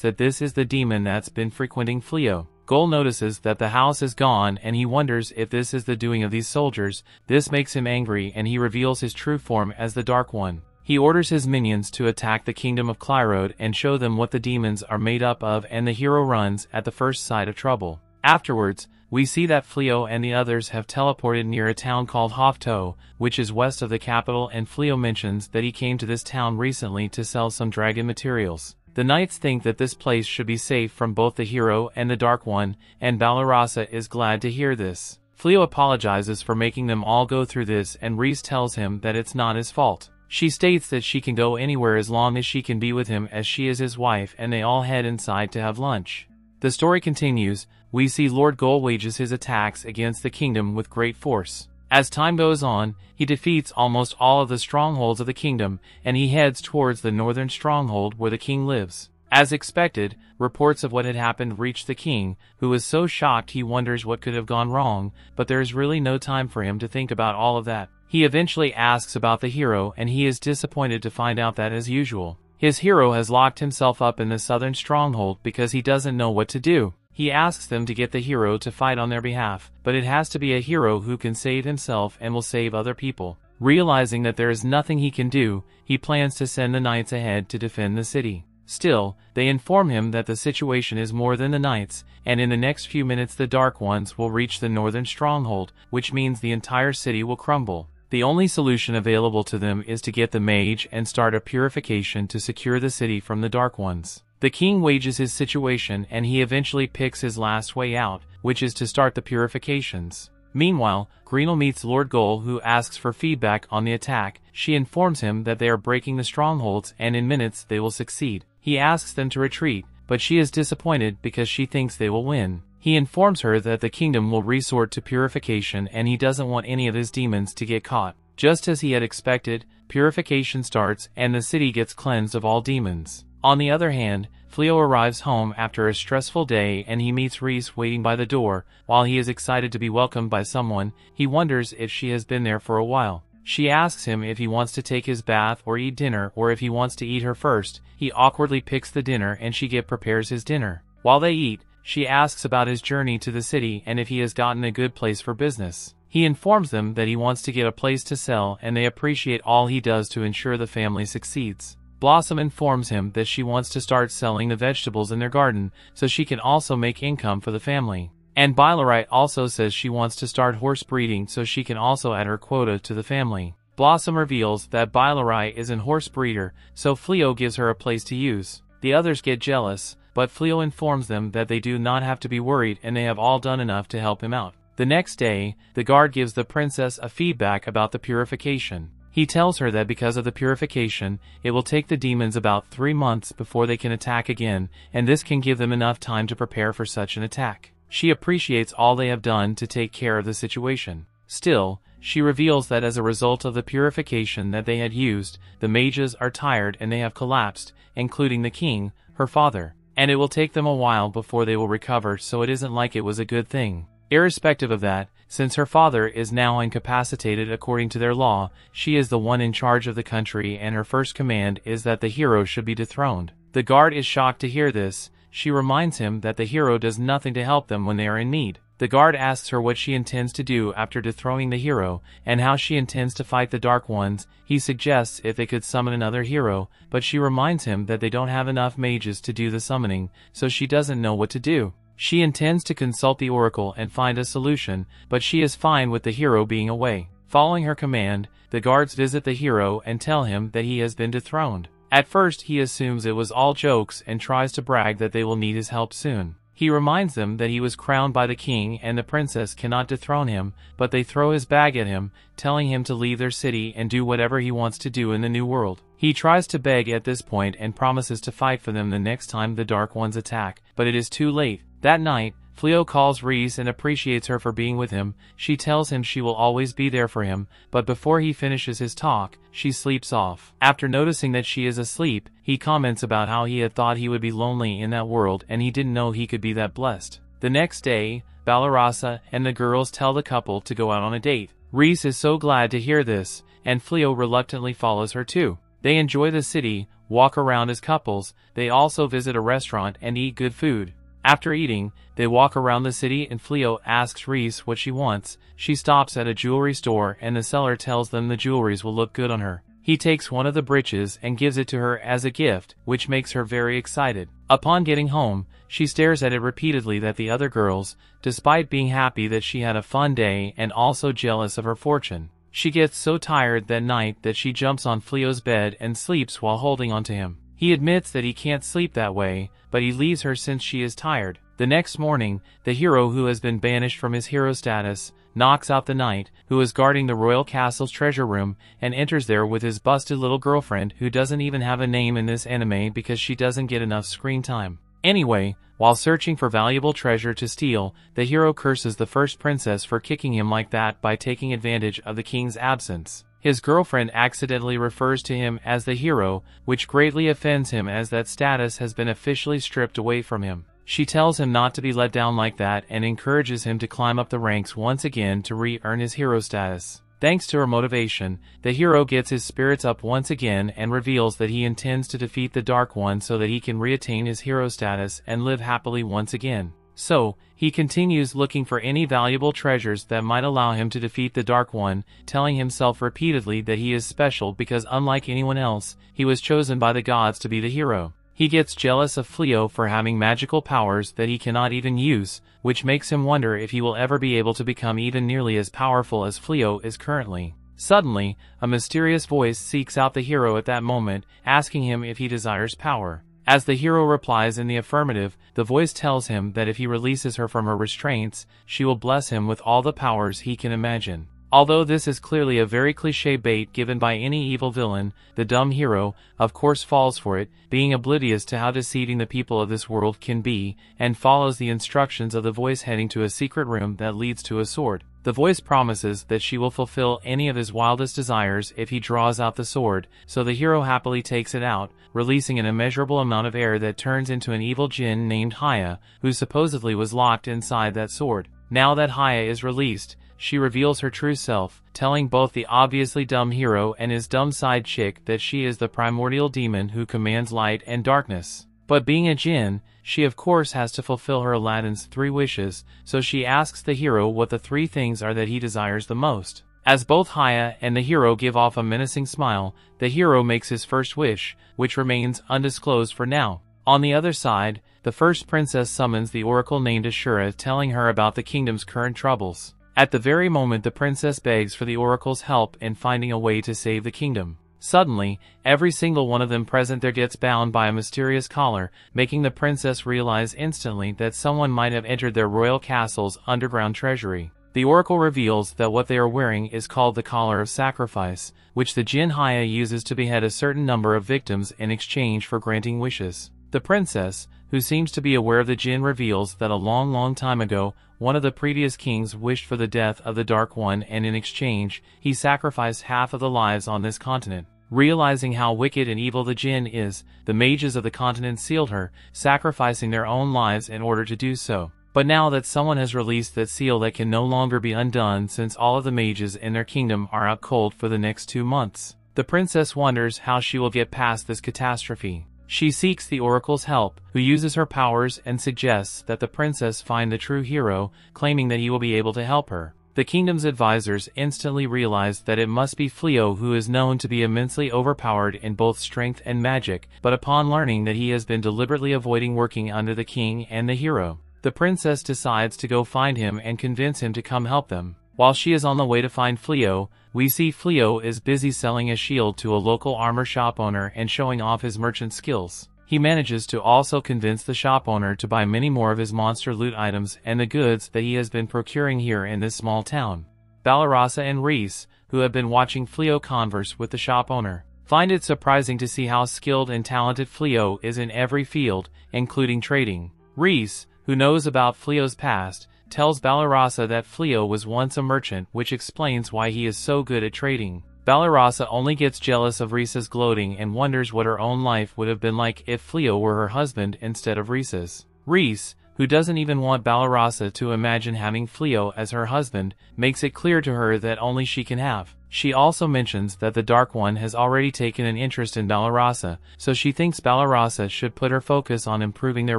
that this is the demon that's been frequenting Fleo. Gore notices that the house is gone and he wonders if this is the doing of these soldiers. This makes him angry and he reveals his true form as the Dark One. He orders his minions to attack the kingdom of Clyrode and show them what the demons are made up of, and the hero runs at the first sight of trouble. Afterwards, we see that Fleo and the others have teleported near a town called Hofto, which is west of the capital, and Fleo mentions that he came to this town recently to sell some dragon materials. The knights think that this place should be safe from both the hero and the Dark One, and Balarasa is glad to hear this. Fleo apologizes for making them all go through this, and Reese tells him that it's not his fault. She states that she can go anywhere as long as she can be with him as she is his wife, and they all head inside to have lunch. The story continues. We see Lord Gore wages his attacks against the kingdom with great force. As time goes on, he defeats almost all of the strongholds of the kingdom, and he heads towards the northern stronghold where the king lives. As expected, reports of what had happened reach the king, who is so shocked he wonders what could have gone wrong, but there is really no time for him to think about all of that. He eventually asks about the hero, and he is disappointed to find out that, as usual, his hero has locked himself up in the southern stronghold because he doesn't know what to do. He asks them to get the hero to fight on their behalf, but it has to be a hero who can save himself and will save other people. Realizing that there is nothing he can do, he plans to send the knights ahead to defend the city. Still, they inform him that the situation is more than the knights, and in the next few minutes the Dark Ones will reach the northern stronghold, which means the entire city will crumble. The only solution available to them is to get the mage and start a purification to secure the city from the Dark Ones. The king wages his situation and he eventually picks his last way out, which is to start the purifications. Meanwhile, Greenel meets Lord Gore, who asks for feedback on the attack. She informs him that they are breaking the strongholds and in minutes they will succeed. He asks them to retreat, but she is disappointed because she thinks they will win. He informs her that the kingdom will resort to purification and he doesn't want any of his demons to get caught. Just as he had expected, purification starts and the city gets cleansed of all demons. On the other hand, Fleo arrives home after a stressful day and he meets Reese waiting by the door. While he is excited to be welcomed by someone, he wonders if she has been there for a while. She asks him if he wants to take his bath or eat dinner or if he wants to eat her first. He awkwardly picks the dinner and she prepares his dinner. While they eat, she asks about his journey to the city and if he has gotten a good place for business. He informs them that he wants to get a place to sell and they appreciate all he does to ensure the family succeeds. Blossom informs him that she wants to start selling the vegetables in their garden so she can also make income for the family. And Bylorite also says she wants to start horse breeding so she can also add her quota to the family. Blossom reveals that Bylorite is an horse breeder, so Fleo gives her a place to use. The others get jealous, but Fleo informs them that they do not have to be worried and they have all done enough to help him out. The next day, the guard gives the princess a feedback about the purification. He tells her that because of the purification, it will take the demons about 3 months before they can attack again, and this can give them enough time to prepare for such an attack. She appreciates all they have done to take care of the situation. Still, she reveals that as a result of the purification that they had used, the mages are tired and they have collapsed, including the king, her father. And it will take them a while before they will recover, so it isn't like it was a good thing. Irrespective of that, since her father is now incapacitated according to their law, she is the one in charge of the country and her first command is that the hero should be dethroned. The guard is shocked to hear this. She reminds him that the hero does nothing to help them when they are in need. The guard asks her what she intends to do after dethroning the hero, and how she intends to fight the Dark Ones. He suggests if they could summon another hero, but she reminds him that they don't have enough mages to do the summoning, so she doesn't know what to do. She intends to consult the oracle and find a solution, but she is fine with the hero being away. Following her command, the guards visit the hero and tell him that he has been dethroned. At first he assumes it was all jokes and tries to brag that they will need his help soon. He reminds them that he was crowned by the king and the princess cannot dethrone him, but they throw his bag at him, telling him to leave their city and do whatever he wants to do in the new world. He tries to beg at this point and promises to fight for them the next time the Dark Ones attack, but it is too late. That night, Fleo calls Reese and appreciates her for being with him. She tells him she will always be there for him, but before he finishes his talk, she sleeps off. After noticing that she is asleep, he comments about how he had thought he would be lonely in that world and he didn't know he could be that blessed. The next day, Balarasa and the girls tell the couple to go out on a date. Reese is so glad to hear this, and Fleo reluctantly follows her too. They enjoy the city, walk around as couples. They also visit a restaurant and eat good food. After eating, they walk around the city and Fleo asks Reese what she wants. She stops at a jewelry store and the seller tells them the jewelries will look good on her. He takes one of the brooches and gives it to her as a gift, which makes her very excited. Upon getting home, she stares at it repeatedly at the other girls, despite being happy that she had a fun day and also jealous of her fortune. She gets so tired that night that she jumps on Fleo's bed and sleeps while holding onto him. He admits that he can't sleep that way, but he leaves her since she is tired. The next morning, the hero who has been banished from his hero status knocks out the knight, who is guarding the royal castle's treasure room, and enters there with his busted little girlfriend who doesn't even have a name in this anime because she doesn't get enough screen time. Anyway, while searching for valuable treasure to steal, the hero curses the first princess for kicking him like that by taking advantage of the king's absence. His girlfriend accidentally refers to him as the hero, which greatly offends him as that status has been officially stripped away from him. She tells him not to be let down like that and encourages him to climb up the ranks once again to re-earn his hero status. Thanks to her motivation, the hero gets his spirits up once again and reveals that he intends to defeat the Dark One so that he can reattain his hero status and live happily once again. So, he continues looking for any valuable treasures that might allow him to defeat the Dark One, telling himself repeatedly that he is special because unlike anyone else, he was chosen by the gods to be the hero. He gets jealous of Fleo for having magical powers that he cannot even use, which makes him wonder if he will ever be able to become even nearly as powerful as Fleo is currently. Suddenly, a mysterious voice seeks out the hero at that moment, asking him if he desires power. As the hero replies in the affirmative, the voice tells him that if he releases her from her restraints, she will bless him with all the powers he can imagine. Although this is clearly a very cliché bait given by any evil villain, the dumb hero, of course, falls for it, being oblivious to how deceiving the people of this world can be, and follows the instructions of the voice, heading to a secret room that leads to a sword. The voice promises that she will fulfill any of his wildest desires if he draws out the sword, so the hero happily takes it out, releasing an immeasurable amount of air that turns into an evil djinn named Haya, who supposedly was locked inside that sword. Now that Haya is released, she reveals her true self, telling both the obviously dumb hero and his dumb side chick that she is the primordial demon who commands light and darkness. But being a djinn, she of course has to fulfill her Aladdin's 3 wishes, so she asks the hero what the 3 things are that he desires the most. As both Haya and the hero give off a menacing smile, the hero makes his first wish, which remains undisclosed for now. On the other side, the first princess summons the oracle named Ashura, telling her about the kingdom's current troubles. At the very moment the princess begs for the oracle's help in finding a way to save the kingdom. Suddenly, every single one of them present there gets bound by a mysterious collar, making the princess realize instantly that someone might have entered their royal castle's underground treasury. The oracle reveals that what they are wearing is called the Collar of Sacrifice, which the Jinn Haya uses to behead a certain number of victims in exchange for granting wishes. The princess, who seems to be aware of the Jinn, reveals that a long time ago, one of the previous kings wished for the death of the Dark One, and in exchange, he sacrificed half of the lives on this continent. Realizing how wicked and evil the Jinn is, the mages of the continent sealed her, sacrificing their own lives in order to do so. But now that someone has released that seal that can no longer be undone, since all of the mages in their kingdom are out cold for the next 2 months, the princess wonders how she will get past this catastrophe. She seeks the oracle's help, who uses her powers and suggests that the princess find the true hero, claiming that he will be able to help her. The kingdom's advisors instantly realize that it must be Fleo, who is known to be immensely overpowered in both strength and magic, but upon learning that he has been deliberately avoiding working under the king and the hero, the princess decides to go find him and convince him to come help them. While she is on the way to find Fleo, we see Fleo is busy selling a shield to a local armor shop owner and showing off his merchant skills. He manages to also convince the shop owner to buy many more of his monster loot items and the goods that he has been procuring here in this small town. Balarasa and Reese, who have been watching Fleo converse with the shop owner, find it surprising to see how skilled and talented Fleo is in every field, including trading. Reese, who knows about Fleo's past, tells Balarasa that Fleo was once a merchant, which explains why he is so good at trading. Balarasa only gets jealous of Risa's gloating and wonders what her own life would have been like if Fleo were her husband instead of Risa's. Reese, who doesn't even want Balarasa to imagine having Fleo as her husband, makes it clear to her that only she can have. She also mentions that the Dark One has already taken an interest in Balarasa, so she thinks Balarasa should put her focus on improving their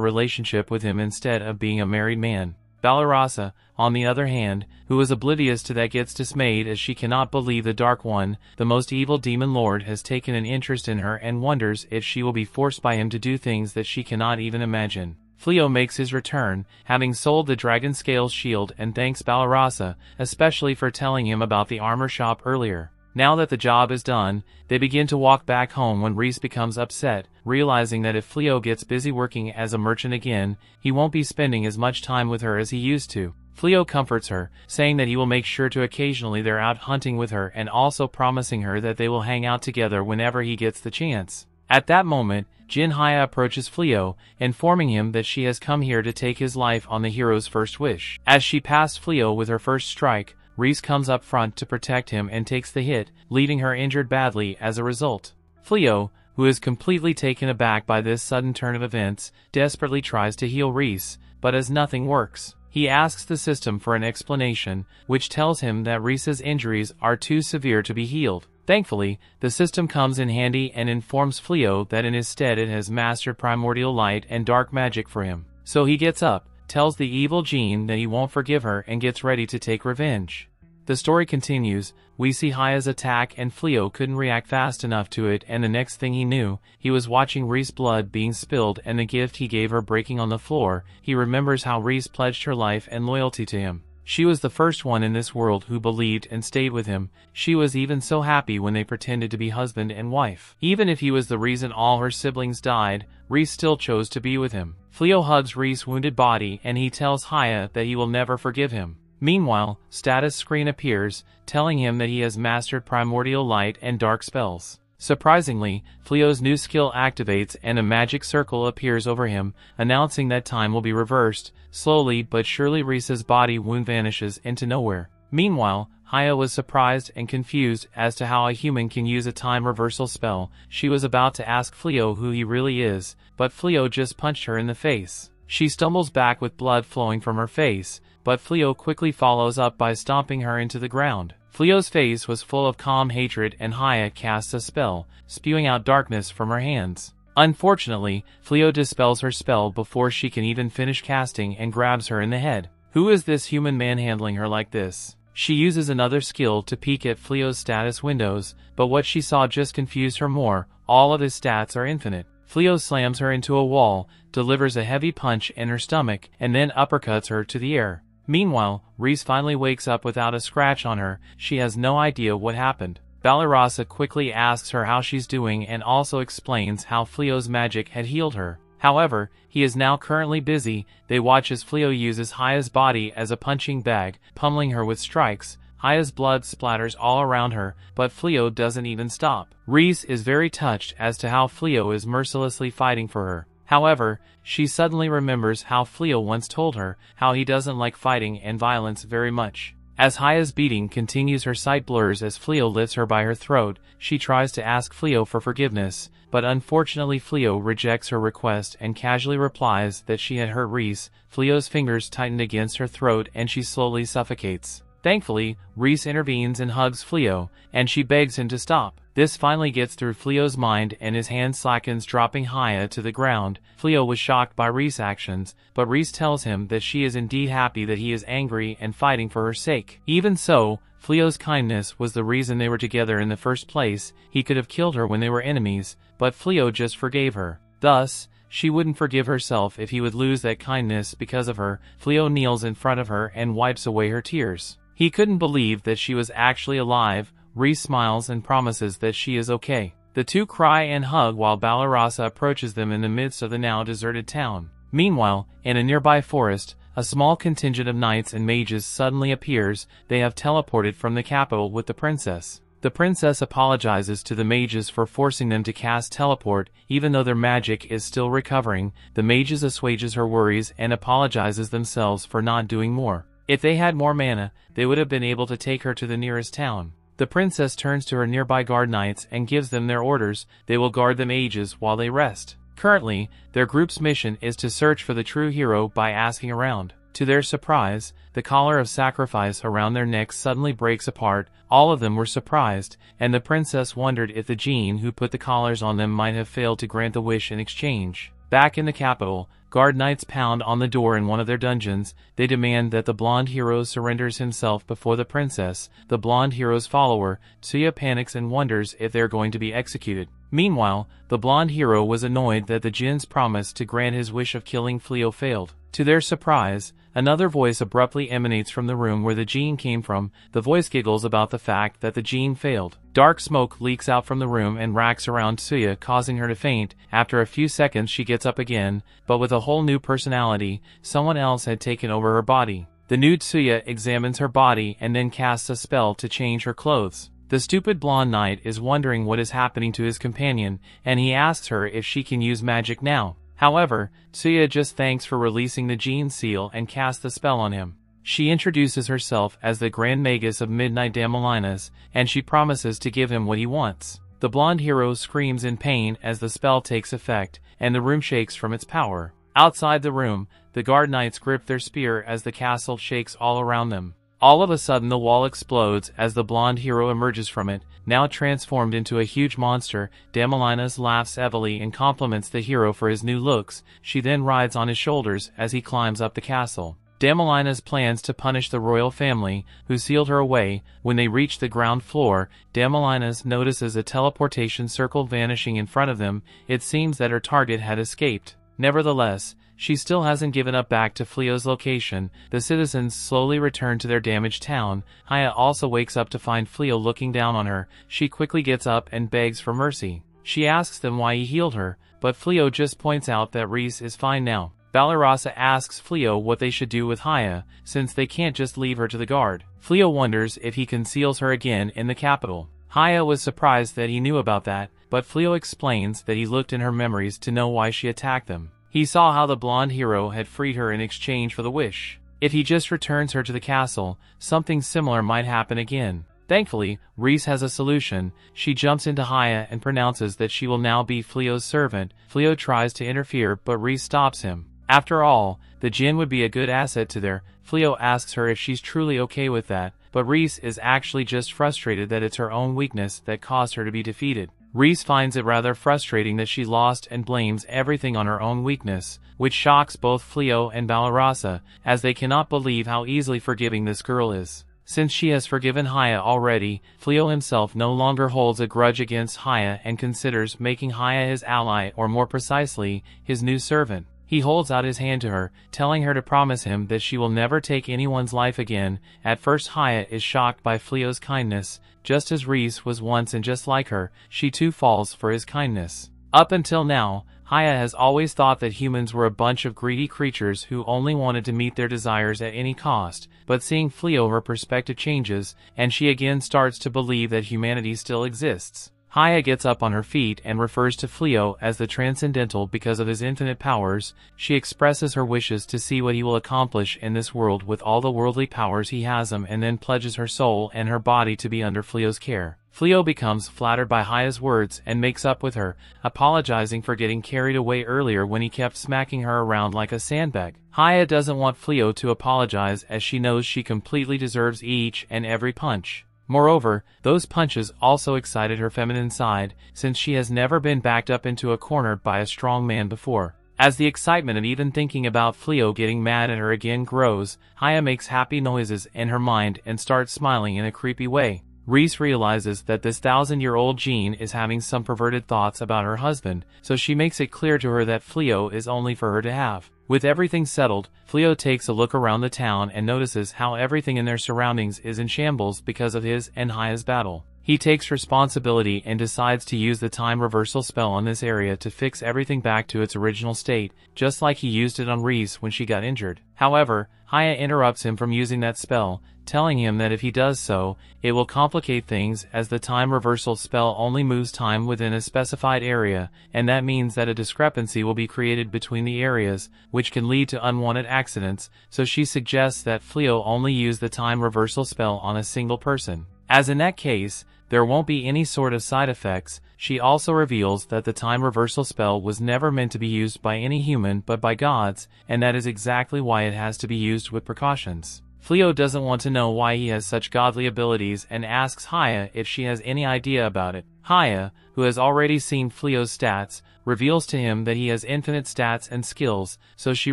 relationship with him instead of being a married man. Balarasa, on the other hand, who is oblivious to that, gets dismayed as she cannot believe the Dark One, the most evil demon lord, has taken an interest in her and wonders if she will be forced by him to do things that she cannot even imagine. Fleo makes his return, having sold the Dragon Scales shield, and thanks Balarasa, especially for telling him about the armor shop earlier. Now that the job is done, they begin to walk back home when Reese becomes upset, realizing that if Fleo gets busy working as a merchant again, he won't be spending as much time with her as he used to. Fleo comforts her, saying that he will make sure to occasionally they're out hunting with her, and also promising her that they will hang out together whenever he gets the chance. At that moment, Jin Haya approaches Fleo, informing him that she has come here to take his life on the hero's first wish. As she passed Fleo with her first strike, Reese comes up front to protect him and takes the hit, leaving her injured badly as a result. Fleo, who is completely taken aback by this sudden turn of events, desperately tries to heal Reese, but as nothing works, he asks the system for an explanation, which tells him that Reese's injuries are too severe to be healed. Thankfully, the system comes in handy and informs Fleo that in his stead it has mastered primordial light and dark magic for him. So he gets up, tells the evil Jean that he won't forgive her, and gets ready to take revenge. The story continues. We see Haya's attack and Fleo couldn't react fast enough to it, and the next thing he knew, he was watching Reese's blood being spilled and the gift he gave her breaking on the floor. He remembers how Reese pledged her life and loyalty to him. She was the first one in this world who believed and stayed with him. She was even so happy when they pretended to be husband and wife. Even if he was the reason all her siblings died, Reese still chose to be with him. Fleo hugs Reese's wounded body and he tells Haya that he will never forgive him. Meanwhile, status screen appears, telling him that he has mastered primordial light and dark spells. Surprisingly, Fleo's new skill activates and a magic circle appears over him, announcing that time will be reversed. Slowly but surely Reese's body wound vanishes into nowhere. Meanwhile, Haya was surprised and confused as to how a human can use a time reversal spell. She was about to ask Fleo who he really is, but Fleo just punched her in the face. She stumbles back with blood flowing from her face, but Fleo quickly follows up by stomping her into the ground. Fleo's face was full of calm hatred and Haya casts a spell, spewing out darkness from her hands. Unfortunately, Fleo dispels her spell before she can even finish casting and grabs her in the head. Who is this human manhandling her like this? She uses another skill to peek at Fleo's status windows, but what she saw just confused her more. All of his stats are infinite. Fleo slams her into a wall, delivers a heavy punch in her stomach, and then uppercuts her to the air. Meanwhile, Reese finally wakes up without a scratch on her. She has no idea what happened. Balarasa quickly asks her how she's doing and also explains how Fleo's magic had healed her. However, he is now currently busy. They watch as Fleo uses Haya's body as a punching bag, pummeling her with strikes. Haya's blood splatters all around her, but Fleo doesn't even stop. Reese is very touched as to how Fleo is mercilessly fighting for her. However, she suddenly remembers how Fleo once told her how he doesn't like fighting and violence very much. As Haya's beating continues, her sight blurs as Fleo lifts her by her throat. She tries to ask Fleo for forgiveness, but unfortunately Fleo rejects her request and casually replies that she had hurt Reese. Fleo's fingers tighten against her throat and she slowly suffocates. Thankfully, Reese intervenes and hugs Fleo, and she begs him to stop. This finally gets through Fleo's mind and his hand slackens, dropping Haya to the ground. Fleo was shocked by Reese's actions, but Reese tells him that she is indeed happy that he is angry and fighting for her sake. Even so, Fleo's kindness was the reason they were together in the first place. He could have killed her when they were enemies, but Fleo just forgave her. Thus, she wouldn't forgive herself if he would lose that kindness because of her. Fleo kneels in front of her and wipes away her tears. He couldn't believe that she was actually alive. Reese smiles and promises that she is okay. The two cry and hug while Balarasa approaches them in the midst of the now deserted town. Meanwhile, in a nearby forest, a small contingent of knights and mages suddenly appears. They have teleported from the capital with the princess. The princess apologizes to the mages for forcing them to cast teleport, even though their magic is still recovering. The mages assuages her worries and apologizes themselves for not doing more. If they had more mana, they would have been able to take her to the nearest town. The princess turns to her nearby guard knights and gives them their orders. They will guard the mages while they rest. Currently, their group's mission is to search for the true hero by asking around. To their surprise, the collar of sacrifice around their necks suddenly breaks apart. All of them were surprised, and the princess wondered if the Jinn who put the collars on them might have failed to grant the wish in exchange. Back in the capital, guard knights pound on the door in one of their dungeons. They demand that the blonde hero surrenders himself before the princess. The blonde hero's follower, Tsuya, panics and wonders if they're going to be executed. Meanwhile, the blonde hero was annoyed that the Jinn's promise to grant his wish of killing Fleo failed. To their surprise, another voice abruptly emanates from the room where the Jinn came from. The voice giggles about the fact that the Jinn failed. Dark smoke leaks out from the room and racks around Tsuya, causing her to faint. After a few seconds she gets up again, but with a whole new personality. Someone else had taken over her body. The new Tsuya examines her body and then casts a spell to change her clothes. The stupid blonde knight is wondering what is happening to his companion, and he asks her if she can use magic now. However, Tsuya just thanks for releasing the Jinn seal and casts the spell on him. She introduces herself as the Grand Magus of Midnight Damalinas, and she promises to give him what he wants. The blonde hero screams in pain as the spell takes effect, and the room shakes from its power. Outside the room, the guard knights grip their spear as the castle shakes all around them. All of a sudden the wall explodes as the blonde hero emerges from it, now transformed into a huge monster. Damalinas laughs heavily and compliments the hero for his new looks. She then rides on his shoulders as he climbs up the castle. Damalinas plans to punish the royal family, who sealed her away. When they reach the ground floor, Damalinas notices a teleportation circle vanishing in front of them. It seems that her target had escaped. Nevertheless, she still hasn't given up. Back to Fleo's location, the citizens slowly return to their damaged town. Haya also wakes up to find Fleo looking down on her. She quickly gets up and begs for mercy. She asks them why he healed her, but Fleo just points out that Reese is fine now. Balarasa asks Fleo what they should do with Haya, since they can't just leave her to the guard. Fleo wonders if he conceals her again in the capital. Haya was surprised that he knew about that, but Fleo explains that he looked in her memories to know why she attacked them. He saw how the blonde hero had freed her in exchange for the wish. If he just returns her to the castle, something similar might happen again. Thankfully, Reese has a solution. She jumps into Haya and pronounces that she will now be Fleo's servant. Fleo tries to interfere, but Reese stops him. After all, the Jinn would be a good asset to their. Fleo asks her if she's truly okay with that, but Reese is actually just frustrated that it's her own weakness that caused her to be defeated. Reese finds it rather frustrating that she lost and blames everything on her own weakness, which shocks both Fleo and Balarasa, as they cannot believe how easily forgiving this girl is. Since she has forgiven Haya already, Fleo himself no longer holds a grudge against Haya and considers making Haya his ally, or more precisely, his new servant. He holds out his hand to her, telling her to promise him that she will never take anyone's life again. At first Haya is shocked by Fleo's kindness, just as Reese was once, and just like her, she too falls for his kindness. Up until now, Haya has always thought that humans were a bunch of greedy creatures who only wanted to meet their desires at any cost, but seeing Fleo, her perspective changes, and she again starts to believe that humanity still exists. Haya gets up on her feet and refers to Fleo as the Transcendental because of his infinite powers. She expresses her wishes to see what he will accomplish in this world with all the worldly powers he has them, and then pledges her soul and her body to be under Fleo's care. Fleo becomes flattered by Haya's words and makes up with her, apologizing for getting carried away earlier when he kept smacking her around like a sandbag. Haya doesn't want Fleo to apologize, as she knows she completely deserves each and every punch. Moreover, those punches also excited her feminine side, since she has never been backed up into a corner by a strong man before. As the excitement of even thinking about Fleo getting mad at her again grows, Haya makes happy noises in her mind and starts smiling in a creepy way. Reese realizes that this 1,000-year-old Jean is having some perverted thoughts about her husband, so she makes it clear to her that Fleo is only for her to have. With everything settled, Fleo takes a look around the town and notices how everything in their surroundings is in shambles because of his and Haya's battle. He takes responsibility and decides to use the time reversal spell on this area to fix everything back to its original state, just like he used it on Reese when she got injured. However, Haya interrupts him from using that spell, telling him that if he does so, it will complicate things, as the time reversal spell only moves time within a specified area, and that means that a discrepancy will be created between the areas, which can lead to unwanted accidents, so she suggests that Fleo only use the time reversal spell on a single person. As in that case, there won't be any sort of side effects. She also reveals that the time reversal spell was never meant to be used by any human but by gods, and that is exactly why it has to be used with precautions. Fleo doesn't want to know why he has such godly abilities and asks Haya if she has any idea about it. Haya, who has already seen Fleo's stats, reveals to him that he has infinite stats and skills, so she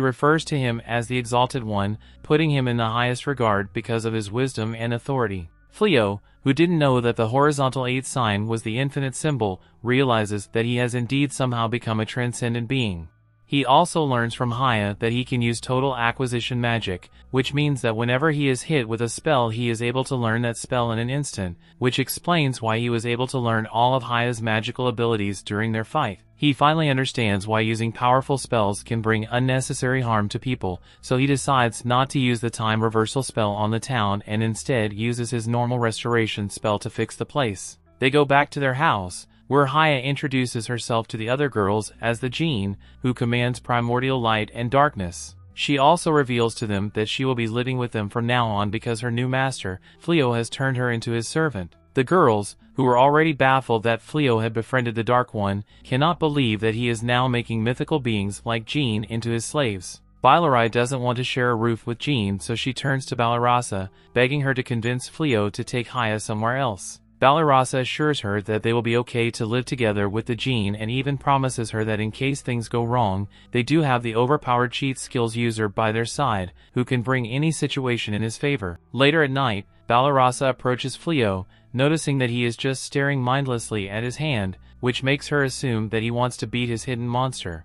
refers to him as the Exalted One, putting him in the highest regard because of his wisdom and authority. Fleo, who didn't know that the horizontal 8 sign was the infinite symbol, realizes that he has indeed somehow become a transcendent being. He also learns from Haya that he can use total acquisition magic, which means that whenever he is hit with a spell he is able to learn that spell in an instant, which explains why he was able to learn all of Haya's magical abilities during their fight. He finally understands why using powerful spells can bring unnecessary harm to people, so he decides not to use the time reversal spell on the town and instead uses his normal restoration spell to fix the place. They go back to their house, where Haya introduces herself to the other girls as the Jean, who commands primordial light and darkness. She also reveals to them that she will be living with them from now on because her new master, Fleo, has turned her into his servant. The girls, who were already baffled that Fleo had befriended the Dark One, cannot believe that he is now making mythical beings like Jean into his slaves. Bailarai doesn't want to share a roof with Jean, so she turns to Balarasa, begging her to convince Fleo to take Haya somewhere else. Balarasa assures her that they will be okay to live together with the Jean and even promises her that in case things go wrong, they do have the overpowered cheat skills user by their side, who can bring any situation in his favor. Later at night, Balarasa approaches Fleo, noticing that he is just staring mindlessly at his hand, which makes her assume that he wants to beat his hidden monster.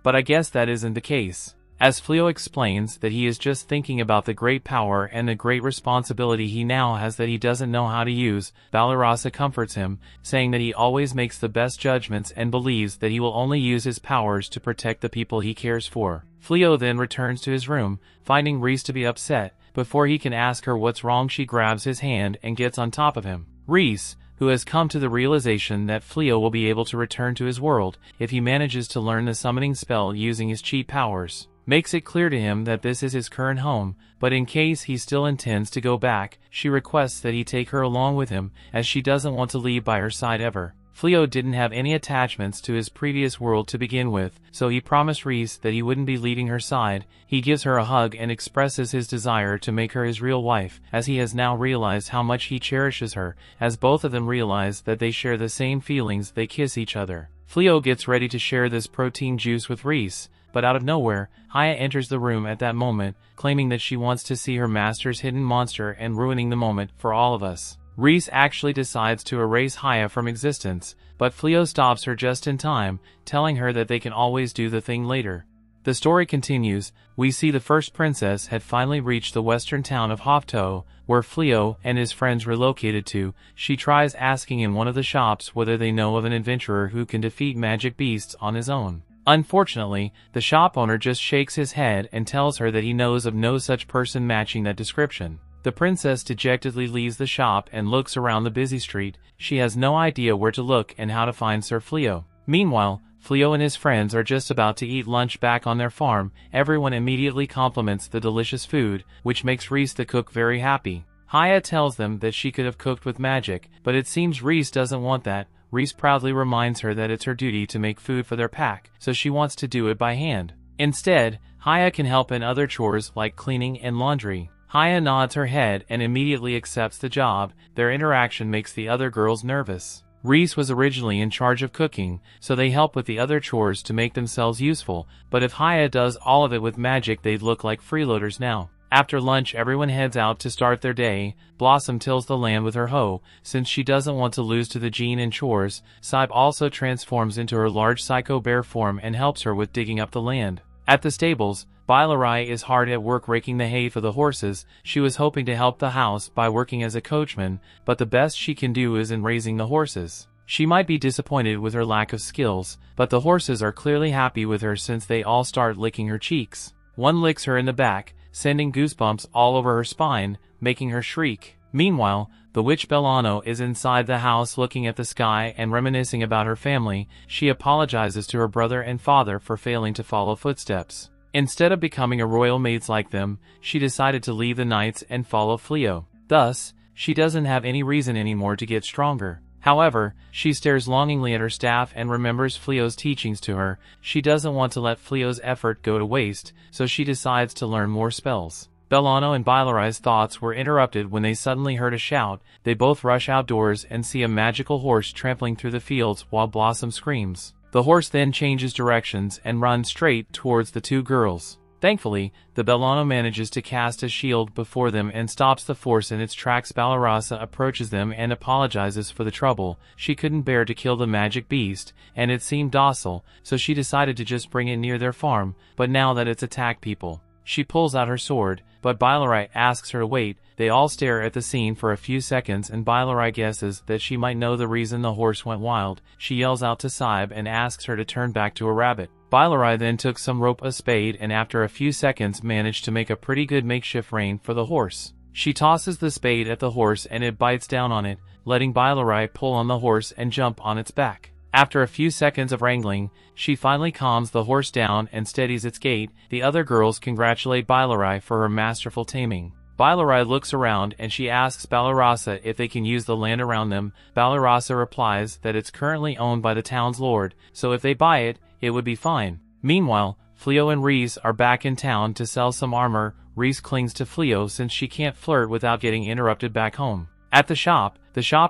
But I guess that isn't the case. As Fleo explains that he is just thinking about the great power and the great responsibility he now has that he doesn't know how to use, Balarasa comforts him, saying that he always makes the best judgments and believes that he will only use his powers to protect the people he cares for. Fleo then returns to his room, finding Reese to be upset. Before he can ask her what's wrong, she grabs his hand and gets on top of him. Reese, who has come to the realization that Fleo will be able to return to his world if he manages to learn the summoning spell using his cheat powers, makes it clear to him that this is his current home, but in case he still intends to go back, she requests that he take her along with him, as she doesn't want to leave by her side ever. Fleo didn't have any attachments to his previous world to begin with, so he promised Reese that he wouldn't be leaving her side. He gives her a hug and expresses his desire to make her his real wife, as he has now realized how much he cherishes her. As both of them realize that they share the same feelings, they kiss each other. Fleo gets ready to share this protein juice with Reese, but out of nowhere, Haya enters the room at that moment, claiming that she wants to see her master's hidden monster and ruining the moment for all of us. Reese actually decides to erase Haya from existence, but Fleo stops her just in time, telling her that they can always do the thing later. The story continues. We see the first princess had finally reached the western town of Hofto, where Fleo and his friends relocated to. She tries asking in one of the shops whether they know of an adventurer who can defeat magic beasts on his own. Unfortunately, the shop owner just shakes his head and tells her that he knows of no such person matching that description. The princess dejectedly leaves the shop and looks around the busy street. She has no idea where to look and how to find Sir Fleo. Meanwhile, Fleo and his friends are just about to eat lunch back on their farm. Everyone immediately compliments the delicious food, which makes Reese the cook very happy. Haya tells them that she could have cooked with magic, but it seems Reese doesn't want that. Reese proudly reminds her that it's her duty to make food for their pack, so she wants to do it by hand. Instead, Haya can help in other chores like cleaning and laundry. Haya nods her head and immediately accepts the job. Their interaction makes the other girls nervous. Reese was originally in charge of cooking, so they help with the other chores to make themselves useful, but if Haya does all of it with magic, they'd look like freeloaders now. After lunch, everyone heads out to start their day. Blossom tills the land with her hoe, since she doesn't want to lose to the gene in chores. Saib also transforms into her large psycho bear form and helps her with digging up the land. At the stables, Bailarai is hard at work raking the hay for the horses. She was hoping to help the house by working as a coachman, but the best she can do is in raising the horses. She might be disappointed with her lack of skills, but the horses are clearly happy with her since they all start licking her cheeks. One licks her in the back, sending goosebumps all over her spine, making her shriek. Meanwhile, the witch Bellano is inside the house looking at the sky and reminiscing about her family. She apologizes to her brother and father for failing to follow footsteps. Instead of becoming a royal maid like them, she decided to leave the knights and follow Fleo. Thus, she doesn't have any reason anymore to get stronger. However, she stares longingly at her staff and remembers Fleo's teachings to her. She doesn't want to let Fleo's effort go to waste, so she decides to learn more spells. Bellano and Bailarai's thoughts were interrupted when they suddenly heard a shout. They both rush outdoors and see a magical horse trampling through the fields while Blossom screams. The horse then changes directions and runs straight towards the two girls. Thankfully, the Bellano manages to cast a shield before them and stops the force in its tracks. Balarasa approaches them and apologizes for the trouble. She couldn't bear to kill the magic beast, and it seemed docile, so she decided to just bring it near their farm, but now that it's attacked people. She pulls out her sword, but Bailarai asks her to wait. They all stare at the scene for a few seconds and Bailarai guesses that she might know the reason the horse went wild. She yells out to Saib and asks her to turn back to a rabbit. Bailarai then took some rope, a spade, and after a few seconds managed to make a pretty good makeshift rein for the horse. She tosses the spade at the horse and it bites down on it, letting Bailarai pull on the horse and jump on its back. After a few seconds of wrangling, she finally calms the horse down and steadies its gait. The other girls congratulate Bailarai for her masterful taming. Bailarai looks around and she asks Balarasa if they can use the land around them. Balarasa replies that it's currently owned by the town's lord, so if they buy it, it would be fine. Meanwhile, Fleo and Reese are back in town to sell some armor. Reese clings to Fleo since she can't flirt without getting interrupted back home. At the shop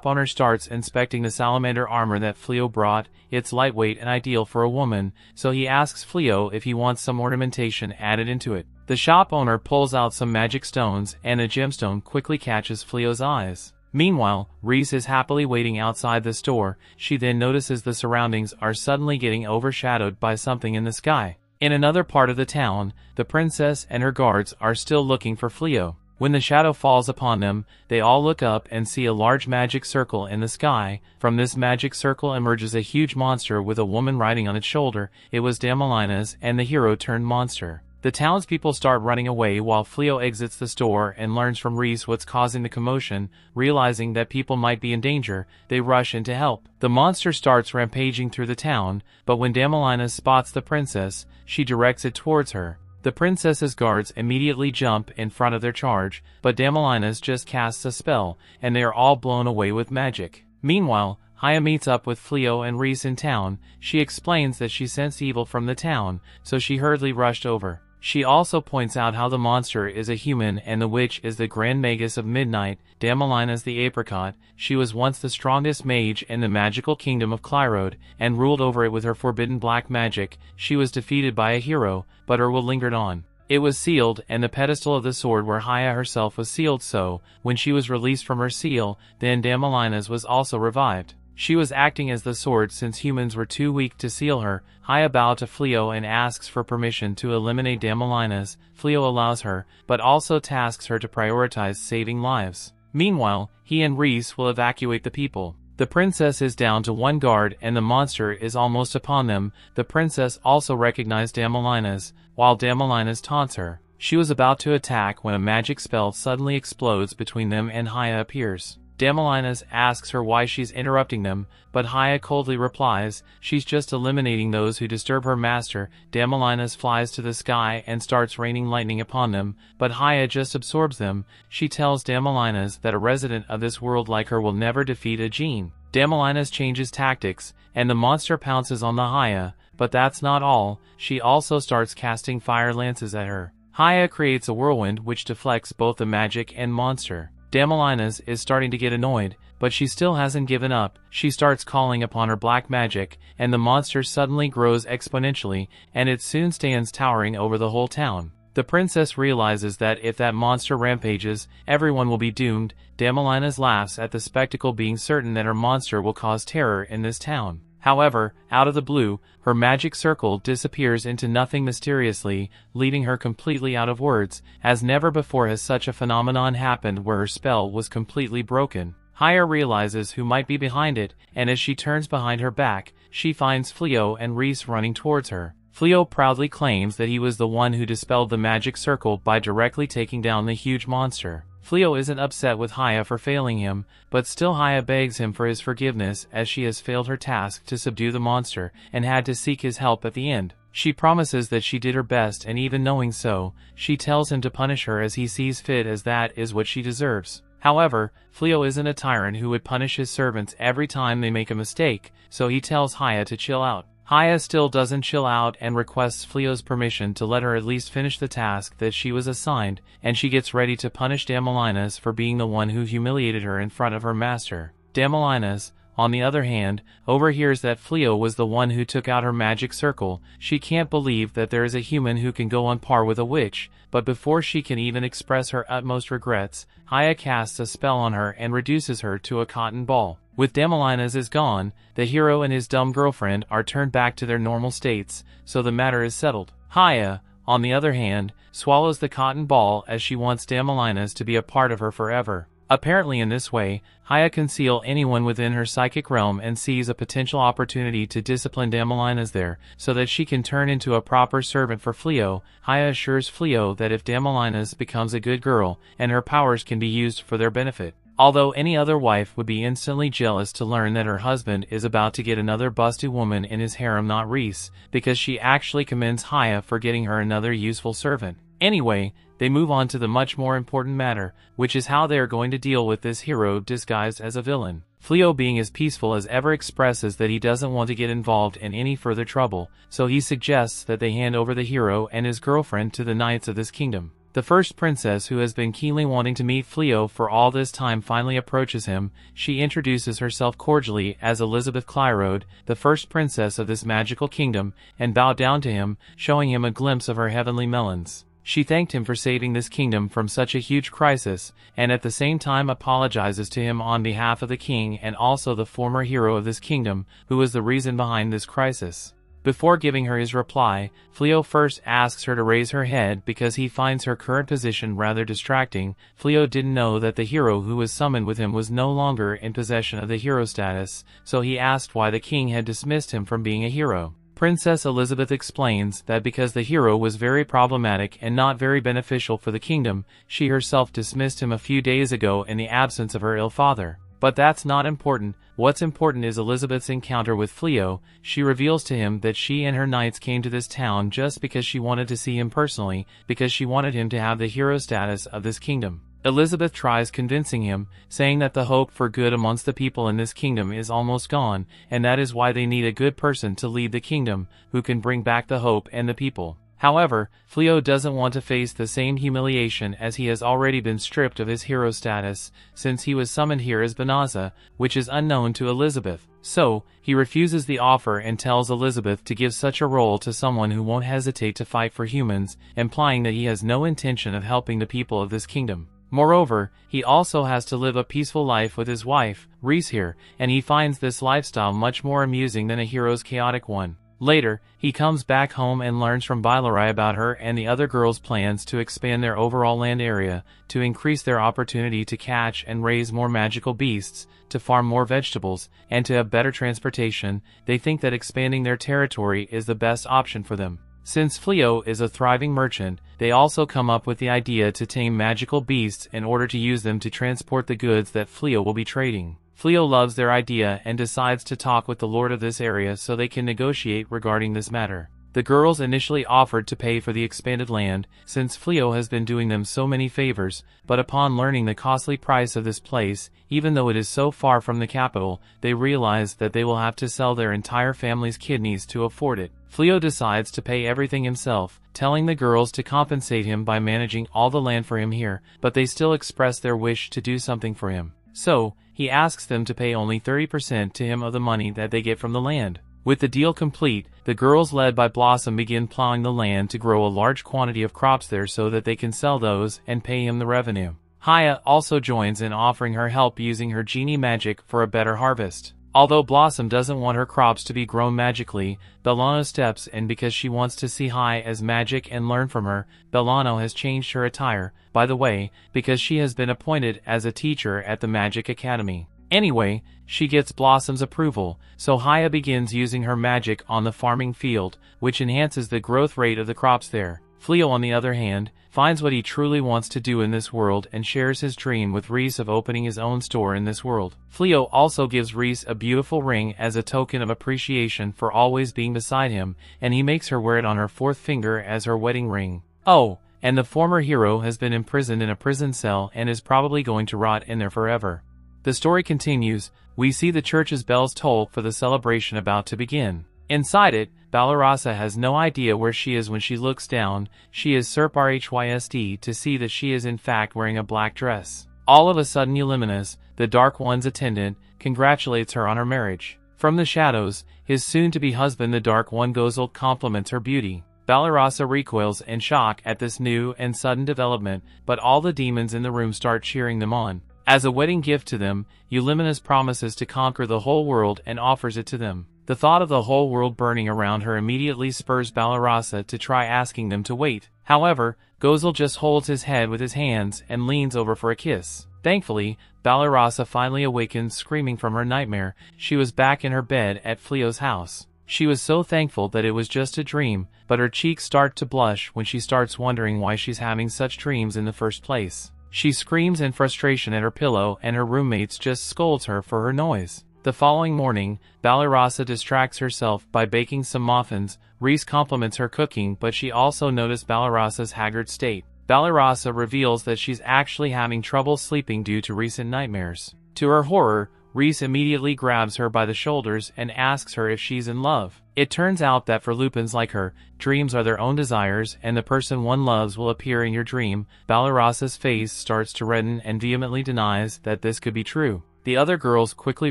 owner starts inspecting the salamander armor that Fleo brought. It's lightweight and ideal for a woman, so he asks Fleo if he wants some ornamentation added into it. The shop owner pulls out some magic stones and a gemstone quickly catches Fleo's eyes. Meanwhile, Reese is happily waiting outside the store. She then notices the surroundings are suddenly getting overshadowed by something in the sky. In another part of the town, the princess and her guards are still looking for Fleo. When the shadow falls upon them, they all look up and see a large magic circle in the sky. From this magic circle emerges a huge monster with a woman riding on its shoulder. It was Damalina's and the hero turned monster. The townspeople start running away while Fleo exits the store and learns from Reese what's causing the commotion. Realizing that people might be in danger, they rush in to help. The monster starts rampaging through the town, but when Damalina spots the princess, she directs it towards her. The princess's guards immediately jump in front of their charge, but Damalina's just casts a spell, and they are all blown away with magic. Meanwhile, Haya meets up with Fleo and Reese in town. She explains that she sensed evil from the town, so she hurriedly rushed over. She also points out how the monster is a human and the witch is the Grand Magus of Midnight, Damelina's the apricot. She was once the strongest mage in the magical kingdom of Clyrode, and ruled over it with her forbidden black magic. She was defeated by a hero, but her will lingered on. It was sealed, and the pedestal of the sword where Haya herself was sealed, so, when she was released from her seal, then Damelina's was also revived. She was acting as the sword since humans were too weak to seal her. Haya bows to Fleo and asks for permission to eliminate Damelina's. Fleo allows her, but also tasks her to prioritize saving lives. Meanwhile, he and Reese will evacuate the people. The princess is down to one guard and the monster is almost upon them. The princess also recognized Damelina's, while Damelina's taunts her. She was about to attack when a magic spell suddenly explodes between them and Haya appears. Damelina's asks her why she's interrupting them, but Haya coldly replies, she's just eliminating those who disturb her master. Damelina's flies to the sky and starts raining lightning upon them, but Haya just absorbs them. She tells Damelina's that a resident of this world like her will never defeat a Jean. Damelina's changes tactics, and the monster pounces on the Haya, but that's not all. She also starts casting fire lances at her. Haya creates a whirlwind which deflects both the magic and monster. Damelina's is starting to get annoyed, but she still hasn't given up. She starts calling upon her black magic, and the monster suddenly grows exponentially, and it soon stands towering over the whole town. The princess realizes that if that monster rampages, everyone will be doomed. Damelina's laughs at the spectacle, being certain that her monster will cause terror in this town. However, out of the blue, her magic circle disappears into nothing mysteriously, leaving her completely out of words, as never before has such a phenomenon happened where her spell was completely broken. Haya realizes who might be behind it, and as she turns behind her back, she finds Fleo and Reese running towards her. Fleo proudly claims that he was the one who dispelled the magic circle by directly taking down the huge monster. Fleo isn't upset with Haya for failing him, but still Haya begs him for his forgiveness as she has failed her task to subdue the monster and had to seek his help at the end. She promises that she did her best, and even knowing so, she tells him to punish her as he sees fit, as that is what she deserves. However, Fleo isn't a tyrant who would punish his servants every time they make a mistake, so he tells Haya to chill out. Haya still doesn't chill out and requests Fleo's permission to let her at least finish the task that she was assigned, and she gets ready to punish Damelina's for being the one who humiliated her in front of her master. Damelina's, on the other hand, overhears that Fleo was the one who took out her magic circle. She can't believe that there is a human who can go on par with a witch, but before she can even express her utmost regrets, Haya casts a spell on her and reduces her to a cotton ball. With Damelina's is gone, the hero and his dumb girlfriend are turned back to their normal states, so the matter is settled. Haya, on the other hand, swallows the cotton ball as she wants Damelina's to be a part of her forever. Apparently in this way, Haya can seal anyone within her psychic realm and sees a potential opportunity to discipline Damelina's there, so that she can turn into a proper servant for Fleo. Haya assures Fleo that if Damelina's becomes a good girl, and her powers can be used for their benefit. Although any other wife would be instantly jealous to learn that her husband is about to get another busty woman in his harem, not Reese, because she actually commends Haya for getting her another useful servant. Anyway, they move on to the much more important matter, which is how they are going to deal with this hero disguised as a villain. Fleo, being as peaceful as ever, expresses that he doesn't want to get involved in any further trouble, so he suggests that they hand over the hero and his girlfriend to the knights of this kingdom. The first princess, who has been keenly wanting to meet Fleo for all this time, finally approaches him. She introduces herself cordially as Elizabeth Clyrode, the first princess of this magical kingdom, and bowed down to him, showing him a glimpse of her heavenly melons. She thanked him for saving this kingdom from such a huge crisis, and at the same time apologizes to him on behalf of the king and also the former hero of this kingdom, who was the reason behind this crisis. Before giving her his reply, Fleo first asks her to raise her head because he finds her current position rather distracting. Fleo didn't know that the hero who was summoned with him was no longer in possession of the hero status, so he asked why the king had dismissed him from being a hero. Princess Elizabeth explains that because the hero was very problematic and not very beneficial for the kingdom, she herself dismissed him a few days ago in the absence of her ill father. But that's not important. What's important is Elizabeth's encounter with Fleo. She reveals to him that she and her knights came to this town just because she wanted to see him personally, because she wanted him to have the hero status of this kingdom. Elizabeth tries convincing him, saying that the hope for good amongst the people in this kingdom is almost gone, and that is why they need a good person to lead the kingdom, who can bring back the hope and the people. However, Fleo doesn't want to face the same humiliation as he has already been stripped of his hero status, since he was summoned here as Banaza, which is unknown to Elizabeth. So, he refuses the offer and tells Elizabeth to give such a role to someone who won't hesitate to fight for humans, implying that he has no intention of helping the people of this kingdom. Moreover, he also has to live a peaceful life with his wife, Reese here, and he finds this lifestyle much more amusing than a hero's chaotic one. Later, he comes back home and learns from Bailarai about her and the other girls' plans to expand their overall land area, to increase their opportunity to catch and raise more magical beasts, to farm more vegetables, and to have better transportation. They think that expanding their territory is the best option for them. Since Fleo is a thriving merchant, they also come up with the idea to tame magical beasts in order to use them to transport the goods that Fleo will be trading. Fleo loves their idea and decides to talk with the lord of this area so they can negotiate regarding this matter. The girls initially offered to pay for the expanded land, since Fleo has been doing them so many favors, but upon learning the costly price of this place, even though it is so far from the capital, they realize that they will have to sell their entire family's kidneys to afford it. Fleo decides to pay everything himself, telling the girls to compensate him by managing all the land for him here, but they still express their wish to do something for him. So, he asks them to pay only 30% to him of the money that they get from the land. With the deal complete, the girls led by Blossom begin plowing the land to grow a large quantity of crops there so that they can sell those and pay him the revenue. Haya also joins in, offering her help using her genie magic for a better harvest. Although Blossom doesn't want her crops to be grown magically, Bellano steps in because she wants to see Haya as magic and learn from her. Bellano has changed her attire, by the way, because she has been appointed as a teacher at the Magic Academy. Anyway, she gets Blossom's approval, so Haya begins using her magic on the farming field, which enhances the growth rate of the crops there. Fleo, on the other hand, finds what he truly wants to do in this world and shares his dream with Reese of opening his own store in this world. Fleo also gives Reese a beautiful ring as a token of appreciation for always being beside him, and he makes her wear it on her fourth finger as her wedding ring. Oh, and the former hero has been imprisoned in a prison cell and is probably going to rot in there forever. The story continues. We see the church's bells toll for the celebration about to begin. Inside it, Balarasa has no idea where she is when she looks down. She is surprised to see that she is in fact wearing a black dress. All of a sudden Eulimenes, the Dark One's attendant, congratulates her on her marriage. From the shadows, his soon-to-be husband the Dark One Gozult compliments her beauty. Balarasa recoils in shock at this new and sudden development, but all the demons in the room start cheering them on. As a wedding gift to them, Eulimenes promises to conquer the whole world and offers it to them. The thought of the whole world burning around her immediately spurs Balarasa to try asking them to wait. However, Gozel just holds his head with his hands and leans over for a kiss. Thankfully, Balarasa finally awakens screaming from her nightmare. She was back in her bed at Fleo's house. She was so thankful that it was just a dream, but her cheeks start to blush when she starts wondering why she's having such dreams in the first place. She screams in frustration at her pillow and her roommates just scolds her for her noise. The following morning, Balarasa distracts herself by baking some muffins. Reese compliments her cooking, but she also noticed Balarasa's haggard state. Balarasa reveals that she's actually having trouble sleeping due to recent nightmares. To her horror, Reese immediately grabs her by the shoulders and asks her if she's in love. It turns out that for Lupins like her, dreams are their own desires, and the person one loves will appear in your dream. Balarasa's face starts to redden and vehemently denies that this could be true. The other girls quickly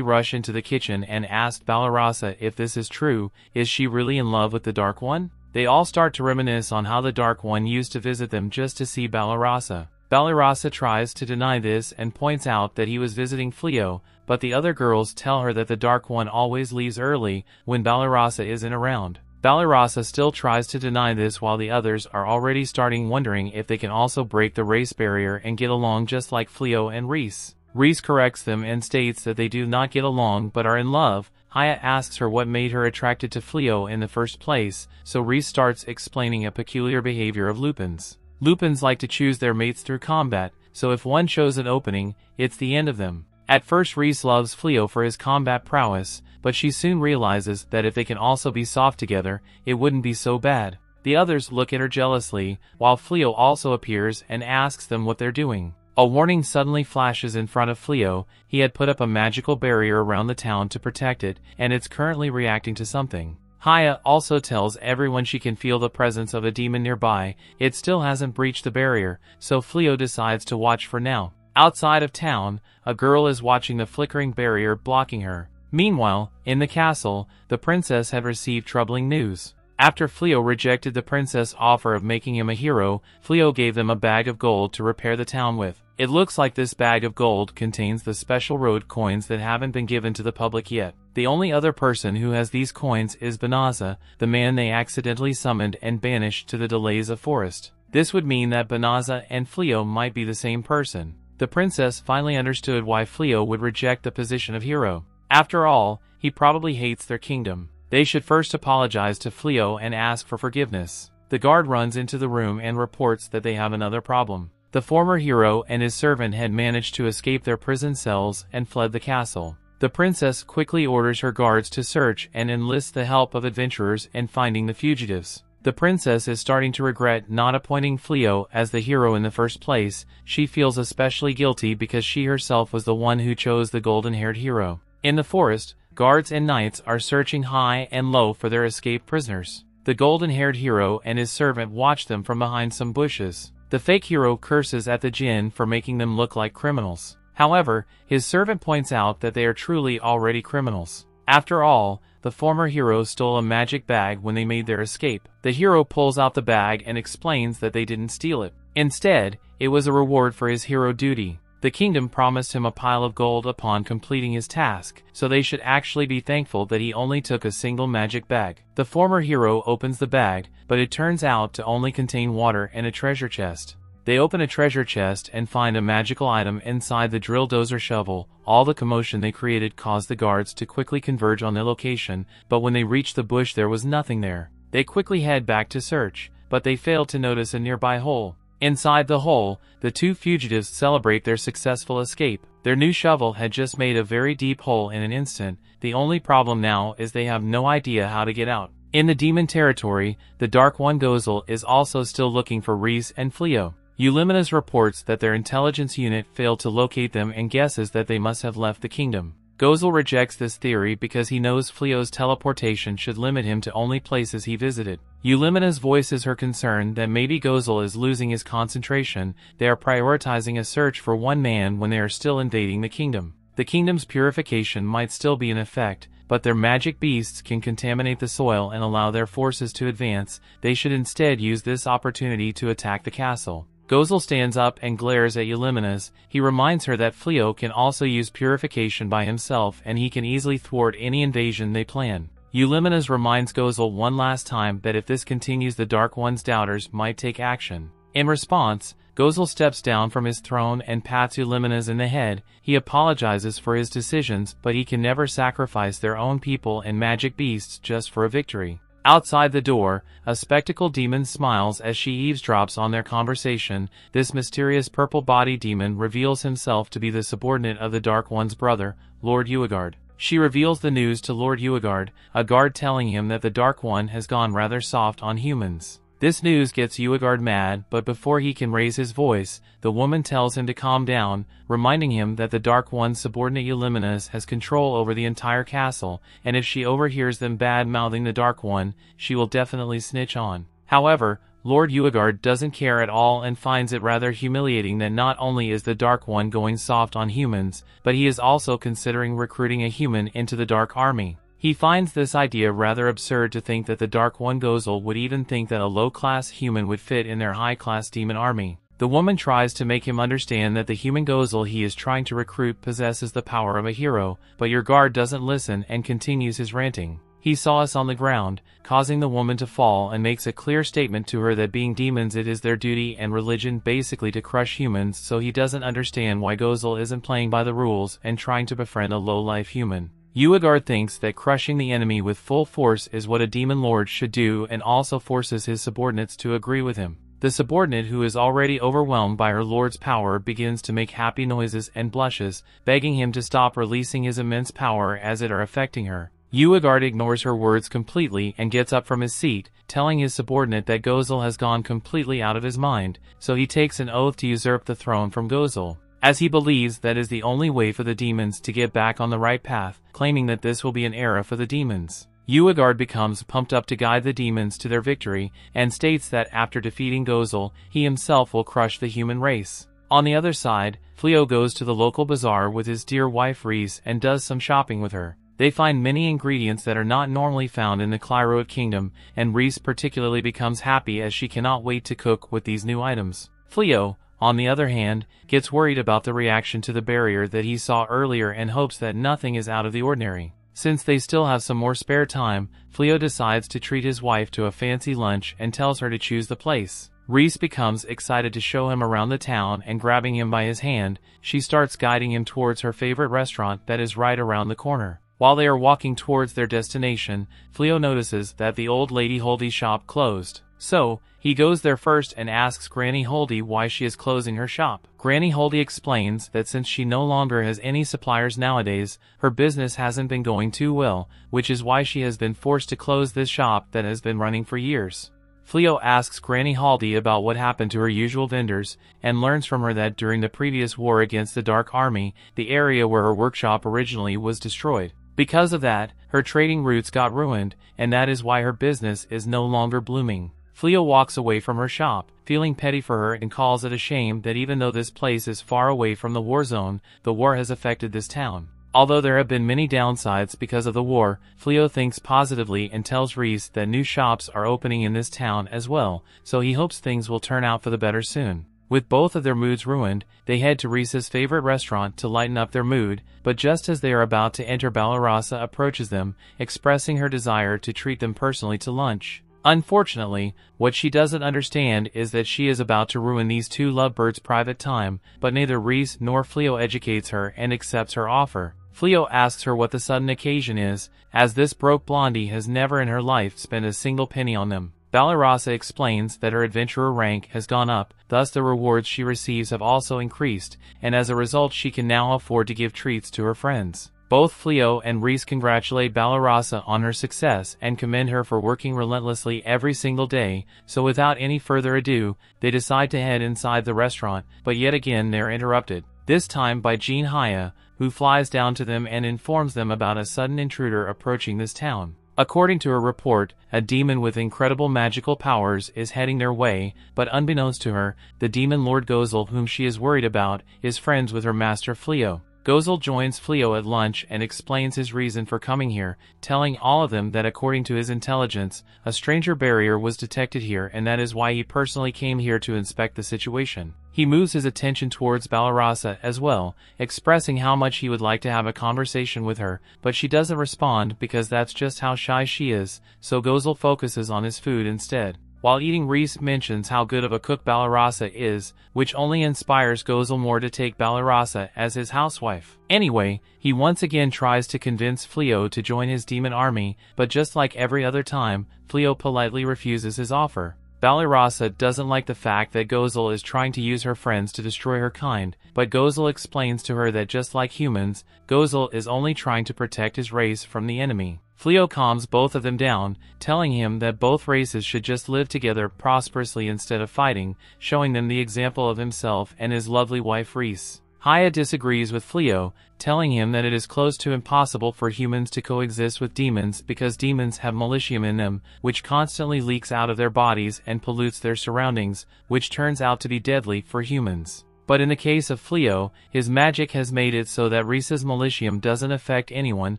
rush into the kitchen and ask Balarasa if this is true. Is she really in love with the Dark One? They all start to reminisce on how the Dark One used to visit them just to see Balarasa. Balarasa tries to deny this and points out that he was visiting Fleo, but the other girls tell her that the Dark One always leaves early when Balarasa isn't around. Balarasa still tries to deny this while the others are already starting wondering if they can also break the race barrier and get along just like Fleo and Reese. Reese corrects them and states that they do not get along but are in love. Haya asks her what made her attracted to Fleo in the first place, so Reese starts explaining a peculiar behavior of Lupins. Lupins like to choose their mates through combat, so if one shows an opening, it's the end of them. At first Reese loves Fleo for his combat prowess, but she soon realizes that if they can also be soft together, it wouldn't be so bad. The others look at her jealously, while Fleo also appears and asks them what they're doing. A warning suddenly flashes in front of Fleo. He had put up a magical barrier around the town to protect it, and it's currently reacting to something. Haya also tells everyone she can feel the presence of a demon nearby. It still hasn't breached the barrier, so Fleo decides to watch for now. Outside of town, a girl is watching the flickering barrier blocking her. Meanwhile, in the castle, the princess had received troubling news. After Fleo rejected the princess' offer of making him a hero, Fleo gave them a bag of gold to repair the town with. It looks like this bag of gold contains the special road coins that haven't been given to the public yet. The only other person who has these coins is Banaza, the man they accidentally summoned and banished to the delays of forest. This would mean that Banaza and Fleo might be the same person. The princess finally understood why Fleo would reject the position of hero. After all, he probably hates their kingdom. They should first apologize to Fleo and ask for forgiveness. The guard runs into the room and reports that they have another problem. The former hero and his servant had managed to escape their prison cells and fled the castle. The princess quickly orders her guards to search and enlist the help of adventurers in finding the fugitives. The princess is starting to regret not appointing Fleo as the hero in the first place. She feels especially guilty because she herself was the one who chose the golden-haired hero. In the forest, guards and knights are searching high and low for their escaped prisoners. The golden-haired hero and his servant watch them from behind some bushes. The fake hero curses at the jinn for making them look like criminals. However, his servant points out that they are truly already criminals. After all, the former hero stole a magic bag when they made their escape. The hero pulls out the bag and explains that they didn't steal it. Instead, it was a reward for his hero duty. The kingdom promised him a pile of gold upon completing his task, so they should actually be thankful that he only took a single magic bag. The former hero opens the bag, but it turns out to only contain water and a treasure chest. They open a treasure chest and find a magical item inside the drill dozer shovel. All the commotion they created caused the guards to quickly converge on their location, but when they reached the bush there was nothing there. They quickly head back to search, but they failed to notice a nearby hole. Inside the hole, the two fugitives celebrate their successful escape. Their new shovel had just made a very deep hole in an instant. The only problem now is they have no idea how to get out. In the demon territory, the Dark One Gozel is also still looking for Reese and Fleo. Eulimenes reports that their intelligence unit failed to locate them and guesses that they must have left the kingdom. Gozel rejects this theory because he knows Fleo's teleportation should limit him to only places he visited. Eulimenes voices her concern that maybe Gozel is losing his concentration. They are prioritizing a search for one man when they are still invading the kingdom. The kingdom's purification might still be in effect, but their magic beasts can contaminate the soil and allow their forces to advance. They should instead use this opportunity to attack the castle. Gozel stands up and glares at Eulimenes. He reminds her that Fleo can also use purification by himself and he can easily thwart any invasion they plan. Eulimenes reminds Gozel one last time that if this continues the Dark One's doubters might take action. In response, Gozel steps down from his throne and pats Eulimenes in the head. He apologizes for his decisions, but he can never sacrifice their own people and magic beasts just for a victory. Outside the door, a spectacled demon smiles as she eavesdrops on their conversation. This mysterious purple body demon reveals himself to be the subordinate of the Dark One's brother, Lord Uegard. She reveals the news to Lord Uegard, a guard telling him that the Dark One has gone rather soft on humans. This news gets Uegard mad, but before he can raise his voice, the woman tells him to calm down, reminding him that the Dark One's subordinate Eulimenes has control over the entire castle, and if she overhears them bad-mouthing the Dark One, she will definitely snitch on. However, Lord Uegard doesn't care at all and finds it rather humiliating that not only is the Dark One going soft on humans, but he is also considering recruiting a human into the Dark Army. He finds this idea rather absurd to think that the Dark One Gozel would even think that a low-class human would fit in their high-class demon army. The woman tries to make him understand that the human Gozel he is trying to recruit possesses the power of a hero, but your guard doesn't listen and continues his ranting. He saw us on the ground, causing the woman to fall, and makes a clear statement to her that being demons it is their duty and religion basically to crush humans, so he doesn't understand why Gozel isn't playing by the rules and trying to befriend a low-life human. Uegard thinks that crushing the enemy with full force is what a demon lord should do and also forces his subordinates to agree with him. The subordinate, who is already overwhelmed by her lord's power, begins to make happy noises and blushes, begging him to stop releasing his immense power as it are affecting her. Uegard ignores her words completely and gets up from his seat. telling his subordinate that Gozel has gone completely out of his mind, so he takes an oath to usurp the throne from Gozel, as he believes that is the only way for the demons to get back on the right path, claiming that this will be an era for the demons. Uegard becomes pumped up to guide the demons to their victory, and states that after defeating Gozel, he himself will crush the human race. On the other side, Fleo goes to the local bazaar with his dear wife Reese and does some shopping with her. They find many ingredients that are not normally found in the Clyroid kingdom, and Reese particularly becomes happy as she cannot wait to cook with these new items. Fleo, on the other hand, gets worried about the reaction to the barrier that he saw earlier and hopes that nothing is out of the ordinary. Since they still have some more spare time, Fleo decides to treat his wife to a fancy lunch and tells her to choose the place. Reese becomes excited to show him around the town, and grabbing him by his hand, she starts guiding him towards her favorite restaurant that is right around the corner. While they are walking towards their destination, Fleo notices that the old lady Holdy's shop closed. So, he goes there first and asks Granny Holdy why she is closing her shop. Granny Holdy explains that since she no longer has any suppliers nowadays, her business hasn't been going too well, which is why she has been forced to close this shop that has been running for years. Fleo asks Granny Holdy about what happened to her usual vendors, and learns from her that during the previous war against the Dark Army, the area where her workshop originally was destroyed. Because of that, her trading routes got ruined, and that is why her business is no longer blooming. Fleo walks away from her shop, feeling petty for her, and calls it a shame that even though this place is far away from the war zone, the war has affected this town. Although there have been many downsides because of the war, Fleo thinks positively and tells Reese that new shops are opening in this town as well, so he hopes things will turn out for the better soon. With both of their moods ruined, they head to Reese's favorite restaurant to lighten up their mood, but just as they are about to enter, Balarasa approaches them, expressing her desire to treat them personally to lunch. Unfortunately, what she doesn't understand is that she is about to ruin these two lovebirds' private time, but neither Reese nor Fleo educates her and accepts her offer. Fleo asks her what the sudden occasion is, as this broke blondie has never in her life spent a single penny on them. Balarasa explains that her adventurer rank has gone up, thus the rewards she receives have also increased, and as a result she can now afford to give treats to her friends. Both Fleo and Reese congratulate Balarasa on her success and commend her for working relentlessly every single day, so without any further ado, they decide to head inside the restaurant, but yet again they are interrupted, this time by Jean Haya, who flies down to them and informs them about a sudden intruder approaching this town. According to her report, a demon with incredible magical powers is heading their way, but unbeknownst to her, the demon Lord Gozel, whom she is worried about, is friends with her master Fleo. Gozel joins Fleo at lunch and explains his reason for coming here, telling all of them that according to his intelligence, a stranger barrier was detected here, and that is why he personally came here to inspect the situation. He moves his attention towards Balarasa as well, expressing how much he would like to have a conversation with her, but she doesn't respond because that's just how shy she is, so Gozel focuses on his food instead. While eating, Reese mentions how good of a cook Balarasa is, which only inspires Gozel more to take Balarasa as his housewife. Anyway, he once again tries to convince Fleo to join his demon army, but just like every other time, Fleo politely refuses his offer. Balarasa doesn't like the fact that Gozel is trying to use her friends to destroy her kind, but Gozel explains to her that just like humans, Gozel is only trying to protect his race from the enemy. Fleo calms both of them down, telling him that both races should just live together prosperously instead of fighting, showing them the example of himself and his lovely wife Reese. Haya disagrees with Fleo, telling him that it is close to impossible for humans to coexist with demons because demons have malicium in them, which constantly leaks out of their bodies and pollutes their surroundings, which turns out to be deadly for humans. But in the case of Fleo, his magic has made it so that Reese's malicium doesn't affect anyone.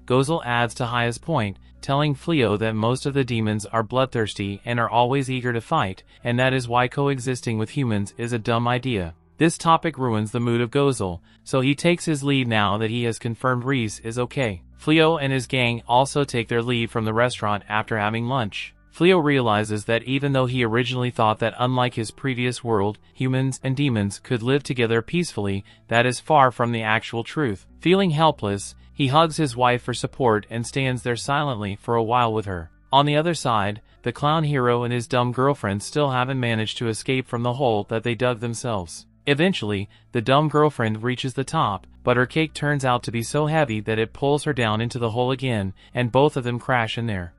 Gozel adds to Haya's point, telling Fleo that most of the demons are bloodthirsty and are always eager to fight, and that is why coexisting with humans is a dumb idea. This topic ruins the mood of Gozel, so he takes his leave now that he has confirmed Reese is okay. Fleo and his gang also take their leave from the restaurant after having lunch. Fleo realizes that even though he originally thought that unlike his previous world, humans and demons could live together peacefully, that is far from the actual truth. Feeling helpless, he hugs his wife for support and stands there silently for a while with her. On the other side, the clown hero and his dumb girlfriend still haven't managed to escape from the hole that they dug themselves. Eventually, the dumb girlfriend reaches the top, but her cake turns out to be so heavy that it pulls her down into the hole again, and both of them crash in there.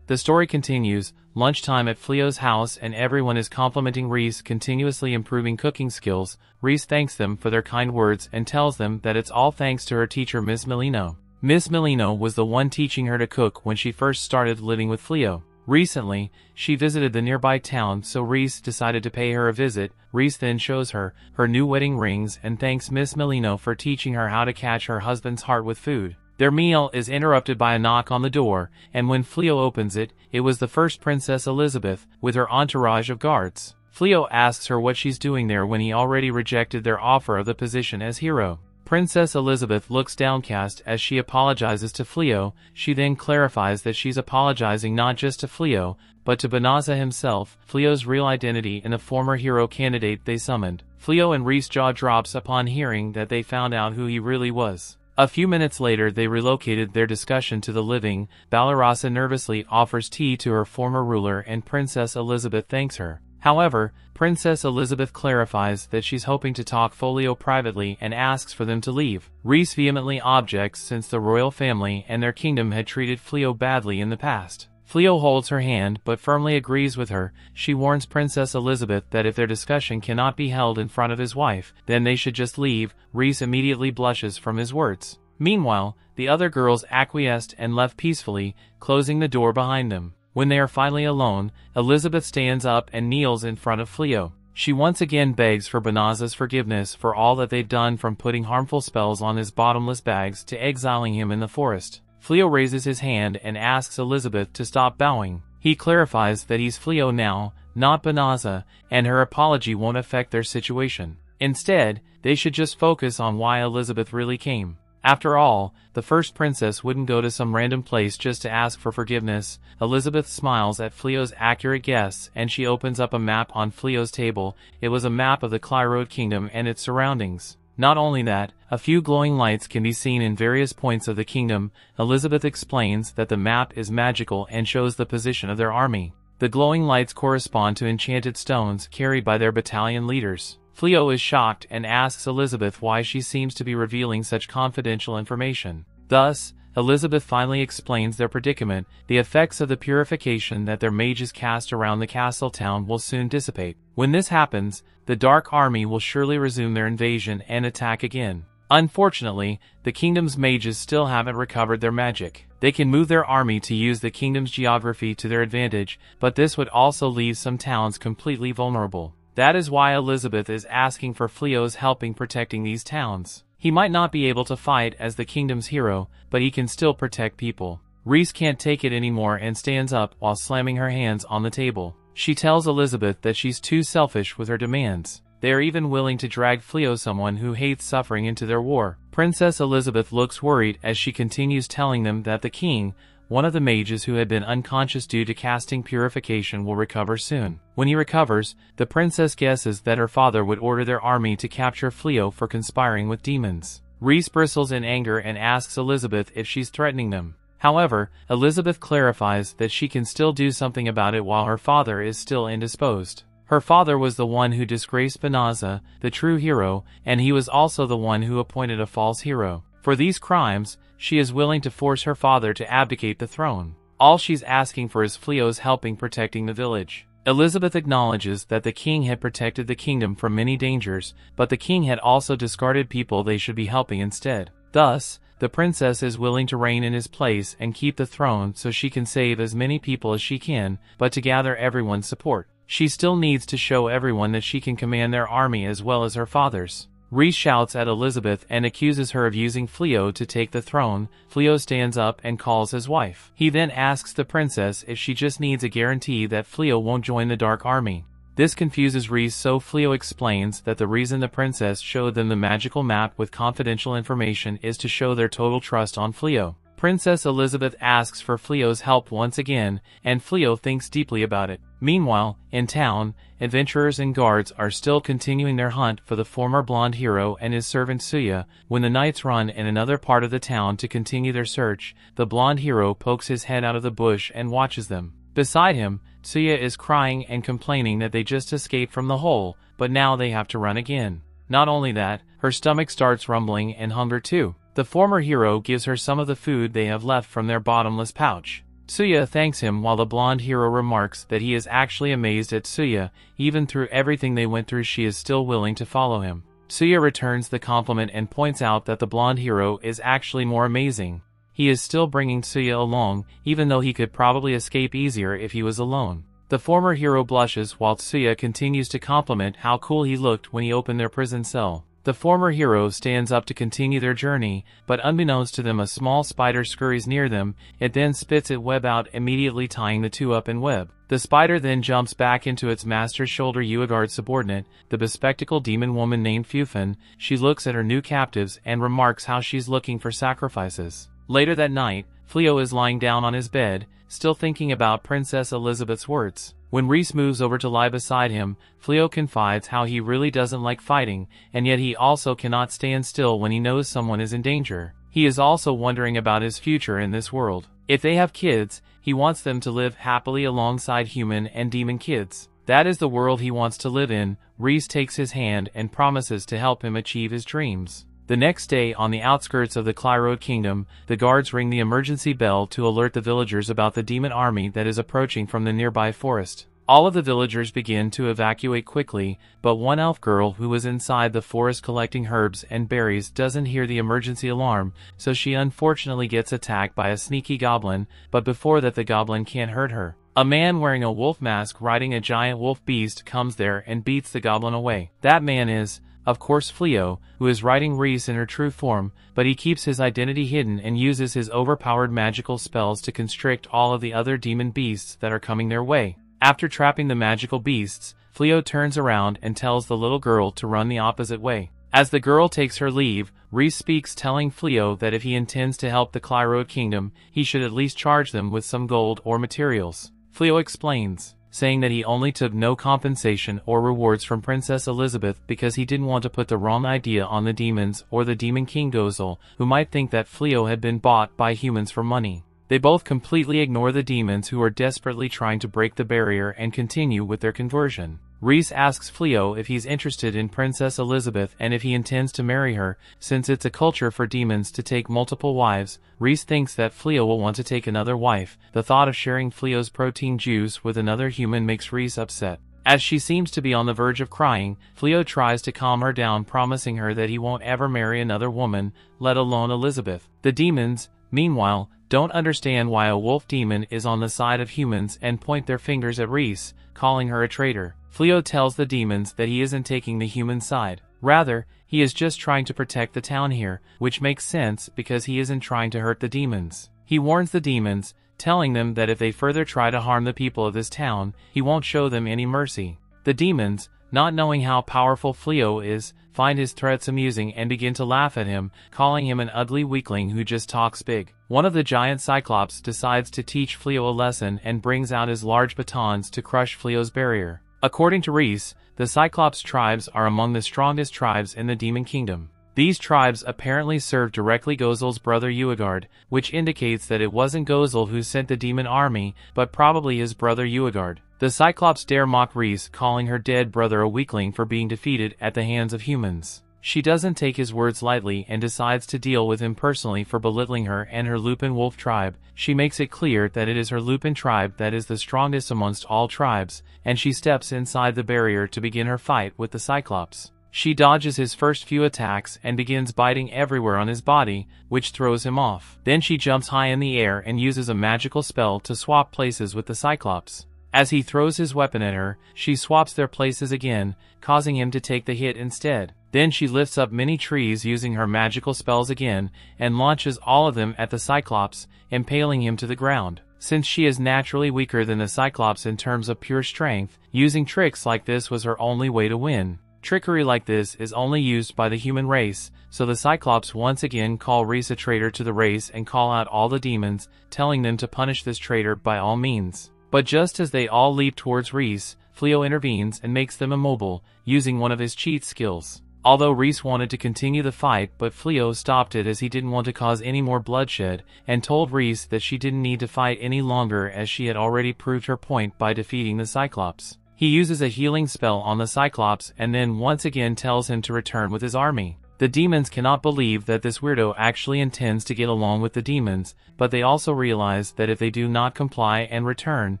The story continues, lunchtime at Fleo's house and everyone is complimenting Reese continuously improving cooking skills. Reese thanks them for their kind words and tells them that it's all thanks to her teacher Miss Melino. Miss Melino was the one teaching her to cook when she first started living with Fleo. Recently, she visited the nearby town, so Reese decided to pay her a visit. Reese then shows her her new wedding rings and thanks Miss Melino for teaching her how to catch her husband's heart with food. Their meal is interrupted by a knock on the door, and when Fleo opens it, it was the first Princess Elizabeth, with her entourage of guards. Fleo asks her what she's doing there when he already rejected their offer of the position as hero. Princess Elizabeth looks downcast as she apologizes to Fleo. She then clarifies that she's apologizing not just to Fleo, but to Banaza himself, Fleo's real identity and a former hero candidate they summoned. Fleo and Reese jaw drops upon hearing that they found out who he really was. A few minutes later they relocated their discussion to the living. Balarasa nervously offers tea to her former ruler and Princess Elizabeth thanks her. However, Princess Elizabeth clarifies that she's hoping to talk Folio privately and asks for them to leave. Reese vehemently objects since the royal family and their kingdom had treated Fleo badly in the past. Fleo holds her hand but firmly agrees with her. She warns Princess Elizabeth that if their discussion cannot be held in front of his wife, then they should just leave. Reese immediately blushes from his words. Meanwhile, the other girls acquiesced and left peacefully, closing the door behind them. When they are finally alone, Elizabeth stands up and kneels in front of Fleo. She once again begs for Banaza's forgiveness for all that they've done, from putting harmful spells on his bottomless bags to exiling him in the forest. Fleo raises his hand and asks Elizabeth to stop bowing. He clarifies that he's Fleo now, not Banaza, and her apology won't affect their situation. Instead, they should just focus on why Elizabeth really came. After all, the first princess wouldn't go to some random place just to ask for forgiveness. Elizabeth smiles at Fleo's accurate guess and she opens up a map on Fleo's table. It was a map of the Clyrode kingdom and its surroundings. Not only that, a few glowing lights can be seen in various points of the kingdom. Elizabeth explains that the map is magical and shows the position of their army. The glowing lights correspond to enchanted stones carried by their battalion leaders. Fleo is shocked and asks Elizabeth why she seems to be revealing such confidential information. Thus, Elizabeth finally explains their predicament. The effects of the purification that their mages cast around the castle town will soon dissipate. When this happens, the Dark Army will surely resume their invasion and attack again. Unfortunately, the kingdom's mages still haven't recovered their magic. They can move their army to use the kingdom's geography to their advantage, but this would also leave some towns completely vulnerable. That is why Elizabeth is asking for Fleo's help in protecting these towns. He might not be able to fight as the kingdom's hero, but he can still protect people. Reese can't take it anymore and stands up while slamming her hands on the table. She tells Elizabeth that she's too selfish with her demands. They are even willing to drag Fleo, someone who hates suffering, into their war. Princess Elizabeth looks worried as she continues telling them that the king, one of the mages who had been unconscious due to casting purification, will recover soon. When he recovers, the princess guesses that her father would order their army to capture Fleo for conspiring with demons. Reese bristles in anger and asks Elizabeth if she's threatening them. However, Elizabeth clarifies that she can still do something about it while her father is still indisposed. Her father was the one who disgraced Banaza, the true hero, and he was also the one who appointed a false hero. For these crimes, she is willing to force her father to abdicate the throne. All she's asking for is Fleo's help in protecting the village. Elizabeth acknowledges that the king had protected the kingdom from many dangers, but the king had also discarded people they should be helping instead. Thus, the princess is willing to reign in his place and keep the throne so she can save as many people as she can, but to gather everyone's support. She still needs to show everyone that she can command their army as well as her father's. Reese shouts at Elizabeth and accuses her of using Fleo to take the throne. Fleo stands up and calls his wife. He then asks the princess if she just needs a guarantee that Fleo won't join the Dark Army. This confuses Reese, so Fleo explains that the reason the princess showed them the magical map with confidential information is to show their total trust on Fleo. Princess Elizabeth asks for Fleo's help once again, and Fleo thinks deeply about it. Meanwhile, in town, adventurers and guards are still continuing their hunt for the former blonde hero and his servant Suya. When the knights run in another part of the town to continue their search, the blonde hero pokes his head out of the bush and watches them. Beside him, Suya is crying and complaining that they just escaped from the hole, but now they have to run again. Not only that, her stomach starts rumbling and hunger too. The former hero gives her some of the food they have left from their bottomless pouch. Tsuya thanks him while the blonde hero remarks that he is actually amazed at Tsuya, even through everything they went through she is still willing to follow him. Tsuya returns the compliment and points out that the blonde hero is actually more amazing. He is still bringing Tsuya along, even though he could probably escape easier if he was alone. The former hero blushes while Tsuya continues to compliment how cool he looked when he opened their prison cell. The former hero stands up to continue their journey, but unbeknownst to them a small spider scurries near them. It then spits its web out, immediately tying the two up in web. The spider then jumps back into its master's shoulder. Uegard's subordinate, the bespectacled demon woman named Fufin, she looks at her new captives and remarks how she's looking for sacrifices. Later that night, Fleo is lying down on his bed, still thinking about Princess Elizabeth's words. When Reese moves over to lie beside him, Fleo confides how he really doesn't like fighting, and yet he also cannot stand still when he knows someone is in danger. He is also wondering about his future in this world. If they have kids, he wants them to live happily alongside human and demon kids. That is the world he wants to live in. Reese takes his hand and promises to help him achieve his dreams. The next day, on the outskirts of the Clyrode Kingdom, the guards ring the emergency bell to alert the villagers about the demon army that is approaching from the nearby forest. All of the villagers begin to evacuate quickly, but one elf girl who was inside the forest collecting herbs and berries doesn't hear the emergency alarm, so she unfortunately gets attacked by a sneaky goblin, but before that the goblin can't hurt her. A man wearing a wolf mask riding a giant wolf beast comes there and beats the goblin away. That man is, of course, Fleo, who is riding Reese in her true form, but he keeps his identity hidden and uses his overpowered magical spells to constrict all of the other demon beasts that are coming their way. After trapping the magical beasts, Fleo turns around and tells the little girl to run the opposite way. As the girl takes her leave, Reese speaks, telling Fleo that if he intends to help the Clyrode Kingdom, he should at least charge them with some gold or materials. Fleo explains, saying that he only took no compensation or rewards from Princess Elizabeth because he didn't want to put the wrong idea on the demons or the Demon King Gozel, who might think that Fleo had been bought by humans for money. They both completely ignore the demons who are desperately trying to break the barrier and continue with their conversion. Reese asks Fleo if he's interested in Princess Elizabeth and if he intends to marry her, since it's a culture for demons to take multiple wives. Reese thinks that Fleo will want to take another wife. The thought of sharing Fleo's protein juice with another human makes Reese upset. As she seems to be on the verge of crying, Fleo tries to calm her down, promising her that he won't ever marry another woman, let alone Elizabeth. The demons, meanwhile, don't understand why a wolf demon is on the side of humans and point their fingers at Reese, calling her a traitor. Fleo tells the demons that he isn't taking the human side. Rather, he is just trying to protect the town here, which makes sense because he isn't trying to hurt the demons. He warns the demons, telling them that if they further try to harm the people of this town, he won't show them any mercy. The demons, not knowing how powerful Fleo is, find his threats amusing and begin to laugh at him, calling him an ugly weakling who just talks big. One of the giant Cyclops decides to teach Fleo a lesson and brings out his large batons to crush Fleo's barrier. According to Reese, the Cyclops tribes are among the strongest tribes in the Demon Kingdom. These tribes apparently serve directly Gozel's brother Uegard, which indicates that it wasn't Gozel who sent the demon army, but probably his brother Uegard. The Cyclops dare mock Reese, calling her dead brother a weakling for being defeated at the hands of humans. She doesn't take his words lightly and decides to deal with him personally for belittling her and her Lupin wolf tribe. She makes it clear that it is her Lupin tribe that is the strongest amongst all tribes, and she steps inside the barrier to begin her fight with the Cyclops. She dodges his first few attacks and begins biting everywhere on his body, which throws him off. Then she jumps high in the air and uses a magical spell to swap places with the Cyclops. As he throws his weapon at her, she swaps their places again, causing him to take the hit instead. Then she lifts up many trees using her magical spells again, and launches all of them at the Cyclops, impaling him to the ground. Since she is naturally weaker than the Cyclops in terms of pure strength, using tricks like this was her only way to win. Trickery like this is only used by the human race, so the Cyclops once again call Reese a traitor to the race and call out all the demons, telling them to punish this traitor by all means. But just as they all leap towards Reese, Fleo intervenes and makes them immobile, using one of his cheat skills. Although Reese wanted to continue the fight, but Fleo stopped it as he didn't want to cause any more bloodshed, and told Reese that she didn't need to fight any longer as she had already proved her point by defeating the Cyclops. He uses a healing spell on the Cyclops and then once again tells him to return with his army. The demons cannot believe that this weirdo actually intends to get along with the demons, but they also realize that if they do not comply and return,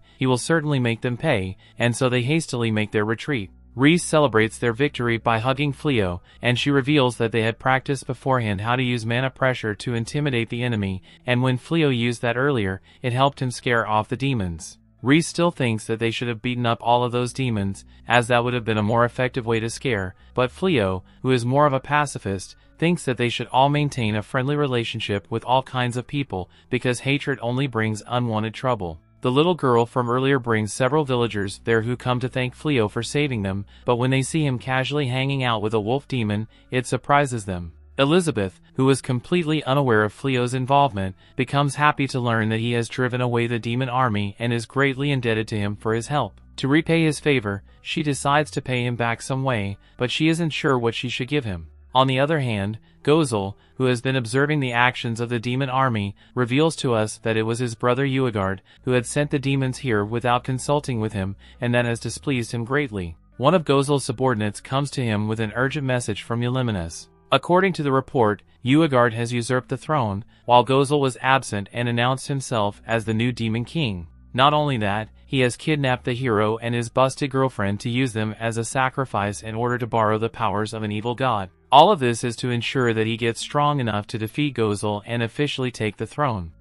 he will certainly make them pay, and so they hastily make their retreat. Reese celebrates their victory by hugging Fleo, and she reveals that they had practiced beforehand how to use mana pressure to intimidate the enemy, and when Fleo used that earlier, it helped him scare off the demons. Reese still thinks that they should have beaten up all of those demons, as that would have been a more effective way to scare, but Fleo, who is more of a pacifist, thinks that they should all maintain a friendly relationship with all kinds of people, because hatred only brings unwanted trouble. The little girl from earlier brings several villagers there who come to thank Fleo for saving them, but when they see him casually hanging out with a wolf demon, it surprises them. Elizabeth, who is completely unaware of Fleo's involvement, becomes happy to learn that he has driven away the demon army and is greatly indebted to him for his help. To repay his favor, she decides to pay him back some way, but she isn't sure what she should give him. On the other hand, Gozel, who has been observing the actions of the demon army, reveals to us that it was his brother Uegard who had sent the demons here without consulting with him, and that has displeased him greatly. One of Gozel's subordinates comes to him with an urgent message from Eulimenes. According to the report, Uegard has usurped the throne, while Gozel was absent and announced himself as the new demon king. Not only that, he has kidnapped the hero and his busted girlfriend to use them as a sacrifice in order to borrow the powers of an evil god. All of this is to ensure that he gets strong enough to defeat Gozel and officially take the throne.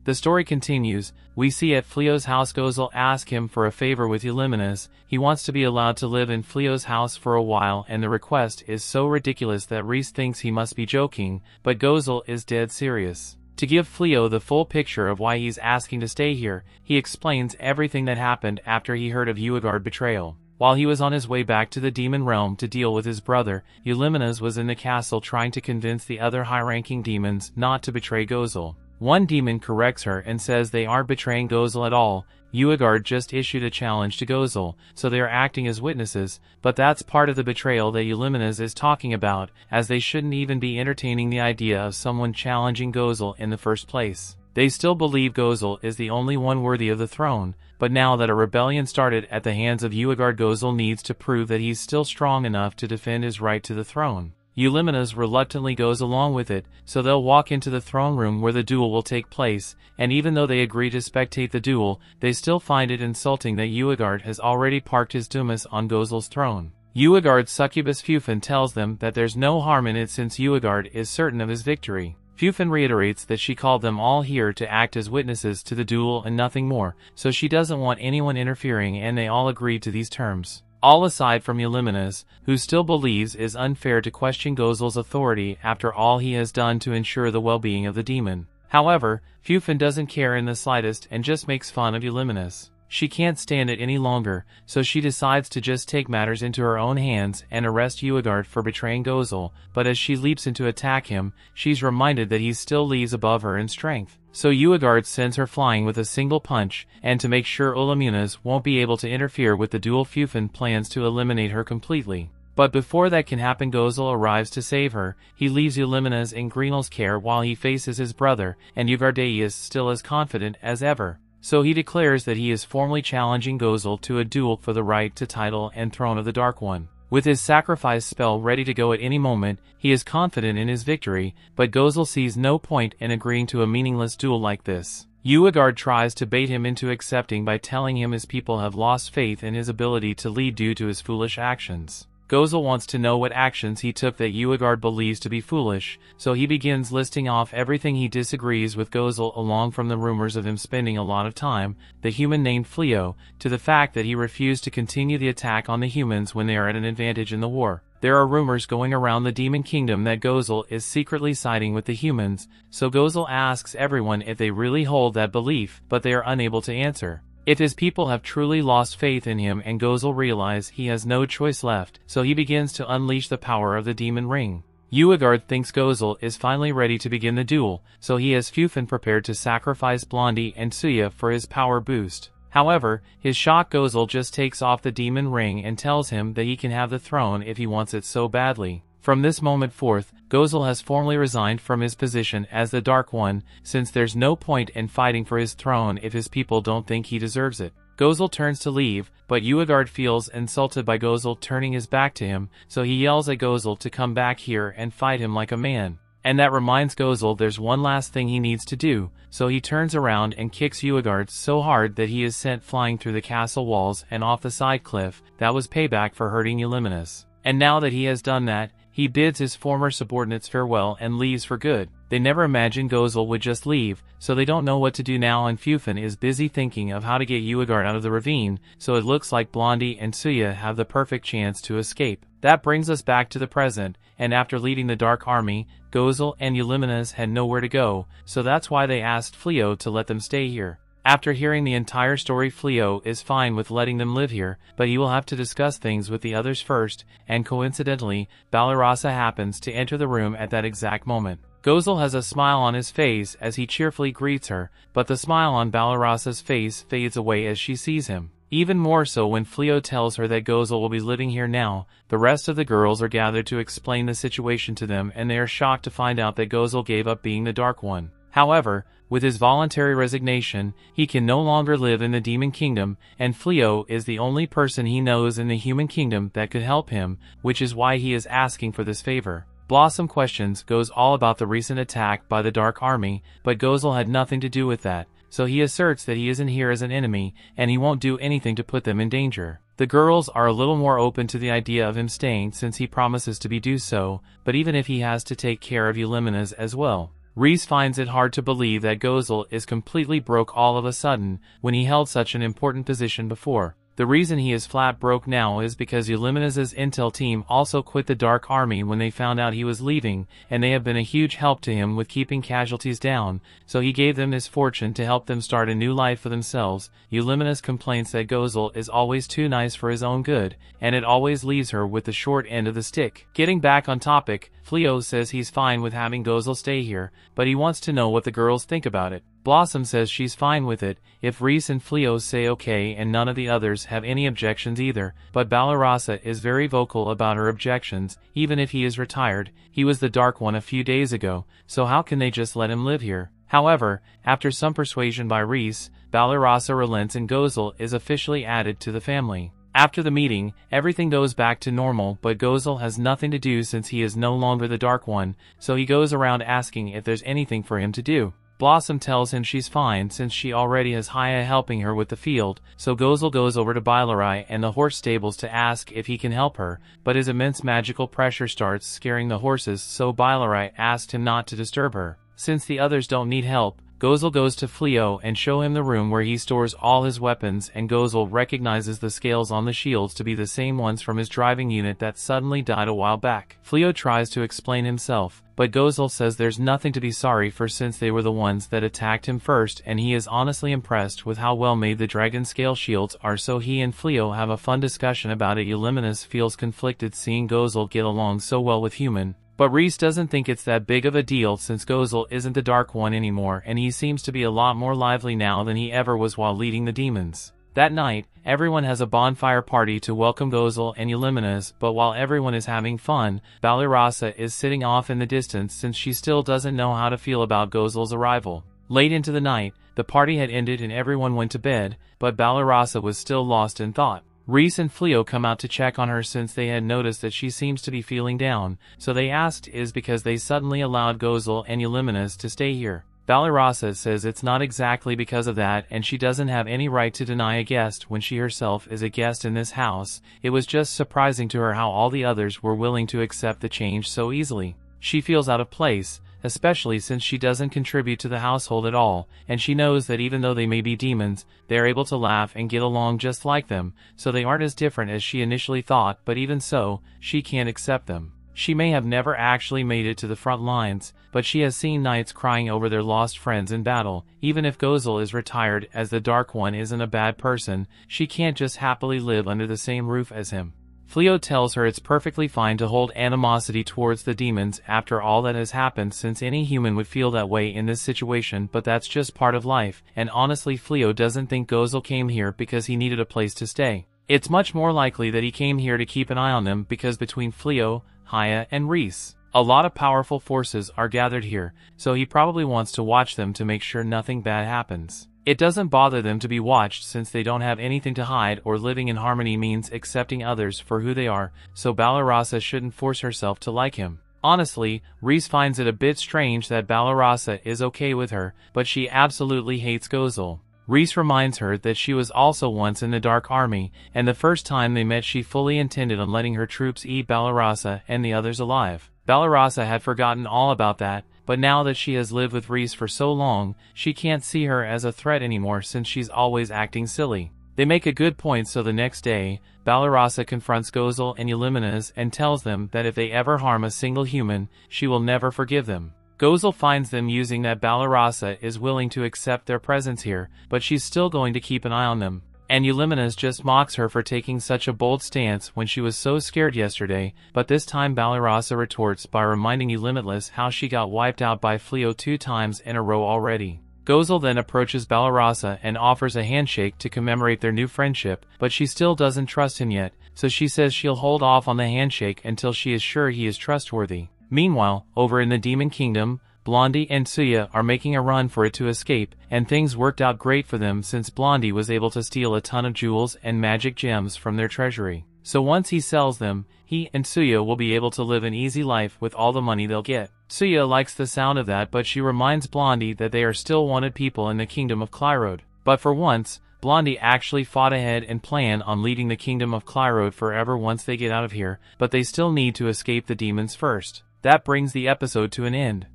The story continues. We see at Fleo's house Gozel ask him for a favor with Eulimenes. He wants to be allowed to live in Fleo's house for a while, and the request is so ridiculous that Reese thinks he must be joking, but Gozel is dead serious. To give Fleo the full picture of why he's asking to stay here, he explains everything that happened after he heard of Uegard's betrayal. While he was on his way back to the demon realm to deal with his brother, Eulimenes was in the castle trying to convince the other high-ranking demons not to betray Gozel. One demon corrects her and says they aren't betraying Gozel at all. Uegard just issued a challenge to Gozel, so they are acting as witnesses, but that's part of the betrayal that Eulimenes is talking about, as they shouldn't even be entertaining the idea of someone challenging Gozel in the first place. They still believe Gozel is the only one worthy of the throne, but now that a rebellion started at the hands of Uegard, Gozel needs to prove that he's still strong enough to defend his right to the throne. Eulimenes reluctantly goes along with it, so they'll walk into the throne room where the duel will take place, and even though they agree to spectate the duel, they still find it insulting that Uegard has already parked his Dumas on Gozel's throne. Uegard's succubus Fufin tells them that there's no harm in it since Uegard is certain of his victory. Fufin reiterates that she called them all here to act as witnesses to the duel and nothing more, so she doesn't want anyone interfering, and they all agree to these terms. All aside from Eulimenes, who still believes it is unfair to question Gozel's authority after all he has done to ensure the well-being of the demon. However, Fufin doesn't care in the slightest and just makes fun of Eulimenes. She can't stand it any longer, so she decides to just take matters into her own hands and arrest Uegard for betraying Gozel, but as she leaps in to attack him, she's reminded that he still leaves above her in strength. So Uegard sends her flying with a single punch, and to make sure Eulimenes won't be able to interfere with the duel, Fufin plans to eliminate her completely. But before that can happen, Gozel arrives to save her. He leaves Eulimenes in Greenel's care while he faces his brother, and Uegard is still as confident as ever. So he declares that he is formally challenging Gozel to a duel for the right to title and throne of the Dark One. With his sacrifice spell ready to go at any moment, he is confident in his victory, but Gozel sees no point in agreeing to a meaningless duel like this. Uegard tries to bait him into accepting by telling him his people have lost faith in his ability to lead due to his foolish actions. Gozel wants to know what actions he took that Uegard believes to be foolish, so he begins listing off everything he disagrees with Gozel, along from the rumors of him spending a lot of time, the human named Fleo, to the fact that he refused to continue the attack on the humans when they are at an advantage in the war. There are rumors going around the Demon Kingdom that Gozel is secretly siding with the humans, so Gozel asks everyone if they really hold that belief, but they are unable to answer. If his people have truly lost faith in him, and Gozel realizes he has no choice left, so he begins to unleash the power of the demon ring. Uegard thinks Gozel is finally ready to begin the duel, so he has Fufin prepared to sacrifice Blondie and Suya for his power boost. However, his shocked Gozel just takes off the demon ring and tells him that he can have the throne if he wants it so badly. From this moment forth, Gozel has formally resigned from his position as the Dark One, since there's no point in fighting for his throne if his people don't think he deserves it. Gozel turns to leave, but Uegard feels insulted by Gozel turning his back to him, so he yells at Gozel to come back here and fight him like a man. And that reminds Gozel there's one last thing he needs to do, so he turns around and kicks Uegard so hard that he is sent flying through the castle walls and off the side cliff. That was payback for hurting Eulimenus. And now that he has done that, he bids his former subordinates farewell and leaves for good. They never imagined Gozel would just leave, so they don't know what to do now, and Fufin is busy thinking of how to get Uegard out of the ravine, so it looks like Blondie and Suya have the perfect chance to escape. That brings us back to the present, and after leading the Dark Army, Gozel and Eulimenus had nowhere to go, so that's why they asked Fleo to let them stay here. After hearing the entire story, Fleo is fine with letting them live here, but he will have to discuss things with the others first, and coincidentally, Balarasa happens to enter the room at that exact moment. Gozel has a smile on his face as he cheerfully greets her, but the smile on Balarasa's face fades away as she sees him. Even more so when Fleo tells her that Gozel will be living here now. The rest of the girls are gathered to explain the situation to them, and they are shocked to find out that Gozel gave up being the Dark One. However, with his voluntary resignation, he can no longer live in the Demon Kingdom, and Fleo is the only person he knows in the Human Kingdom that could help him, which is why he is asking for this favor. Blossom questions goes all about the recent attack by the Dark Army, but Gozel had nothing to do with that, so he asserts that he isn't here as an enemy, and he won't do anything to put them in danger. The girls are a little more open to the idea of him staying since he promises to do so, but even if he has to take care of Eulimenus as well. Reese finds it hard to believe that Gozel is completely broke all of a sudden, when he held such an important position before. The reason he is flat broke now is because Eulimenus's intel team also quit the Dark Army when they found out he was leaving, and they have been a huge help to him with keeping casualties down, so he gave them his fortune to help them start a new life for themselves. Eulimenus complains that Gozel is always too nice for his own good, and it always leaves her with the short end of the stick. Getting back on topic, Fleo says he's fine with having Gozel stay here, but he wants to know what the girls think about it. Blossom says she's fine with it, if Reese and Fleo say okay, and none of the others have any objections either, but Balarasa is very vocal about her objections. Even if he is retired, he was the Dark One a few days ago, so how can they just let him live here? However, after some persuasion by Reese, Balarasa relents and Gozel is officially added to the family. After the meeting, everything goes back to normal, but Gozel has nothing to do since he is no longer the Dark One, so he goes around asking if there's anything for him to do. Blossom tells him she's fine since she already has Haya helping her with the field, so Gozel goes over to Bailarai and the horse stables to ask if he can help her, but his immense magical pressure starts scaring the horses, so Bailarai asked him not to disturb her. Since the others don't need help, Gozel goes to Fleo and show him the room where he stores all his weapons, and Gozel recognizes the scales on the shields to be the same ones from his driving unit that suddenly died a while back. Fleo tries to explain himself, but Gozel says there's nothing to be sorry for since they were the ones that attacked him first, and he is honestly impressed with how well made the dragon scale shields are, so he and Fleo have a fun discussion about it. Eulimenus feels conflicted seeing Gozel get along so well with Human, but Reese doesn't think it's that big of a deal since Gozel isn't the Dark One anymore, and he seems to be a lot more lively now than he ever was while leading the demons. That night, everyone has a bonfire party to welcome Gozel and Eulimenus, but while everyone is having fun, Balarasa is sitting off in the distance since she still doesn't know how to feel about Gozel's arrival. Late into the night, the party had ended and everyone went to bed, but Balarasa was still lost in thought. Reese and Fleo come out to check on her since they had noticed that she seems to be feeling down, so they asked is because they suddenly allowed Gozel and Eulimenus to stay here. Balarasa says it's not exactly because of that, and she doesn't have any right to deny a guest when she herself is a guest in this house. It was just surprising to her how all the others were willing to accept the change so easily. She feels out of place, especially since she doesn't contribute to the household at all, and she knows that even though they may be demons, they are able to laugh and get along just like them, so they aren't as different as she initially thought, but even so, she can't accept them. She may have never actually made it to the front lines, but she has seen knights crying over their lost friends in battle. Even if Gozel is retired as the Dark One isn't a bad person, she can't just happily live under the same roof as him. Fleo tells her it's perfectly fine to hold animosity towards the demons after all that has happened, since any human would feel that way in this situation, but that's just part of life, and honestly Fleo doesn't think Gozel came here because he needed a place to stay. It's much more likely that he came here to keep an eye on them because between Fleo, Haya, and Reese, a lot of powerful forces are gathered here, so he probably wants to watch them to make sure nothing bad happens. It doesn't bother them to be watched since they don't have anything to hide, or living in harmony means accepting others for who they are, so Balarasa shouldn't force herself to like him. Honestly, Reese finds it a bit strange that Balarasa is okay with her, but she absolutely hates Gozel. Reese reminds her that she was also once in the Dark Army, and the first time they met she fully intended on letting her troops eat Balarasa and the others alive. Balarasa had forgotten all about that, but now that she has lived with Reese for so long, she can't see her as a threat anymore since she's always acting silly. They make a good point, so the next day, Balarasa confronts Gozel and Eulimenes and tells them that if they ever harm a single human, she will never forgive them. Gozel finds them using that Balarasa is willing to accept their presence here, but she's still going to keep an eye on them. And Eulimenes just mocks her for taking such a bold stance when she was so scared yesterday, but this time Balarasa retorts by reminding Eulimenes how she got wiped out by Fleo 2 times in a row already. Gozel then approaches Balarasa and offers a handshake to commemorate their new friendship, but she still doesn't trust him yet, so she says she'll hold off on the handshake until she is sure he is trustworthy. Meanwhile, over in the Demon Kingdom, Blondie and Tsuya are making a run for it to escape, and things worked out great for them since Blondie was able to steal a ton of jewels and magic gems from their treasury. So once he sells them, he and Tsuya will be able to live an easy life with all the money they'll get. Tsuya likes the sound of that, but she reminds Blondie that they are still wanted people in the kingdom of Clyrode. But for once, Blondie actually fought ahead and planned on leading the kingdom of Clyrode forever once they get out of here, but they still need to escape the demons first. That brings the episode to an end.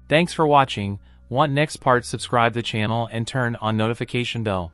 Thanks for watching. Want next part? Subscribe the channel and turn on notification bell.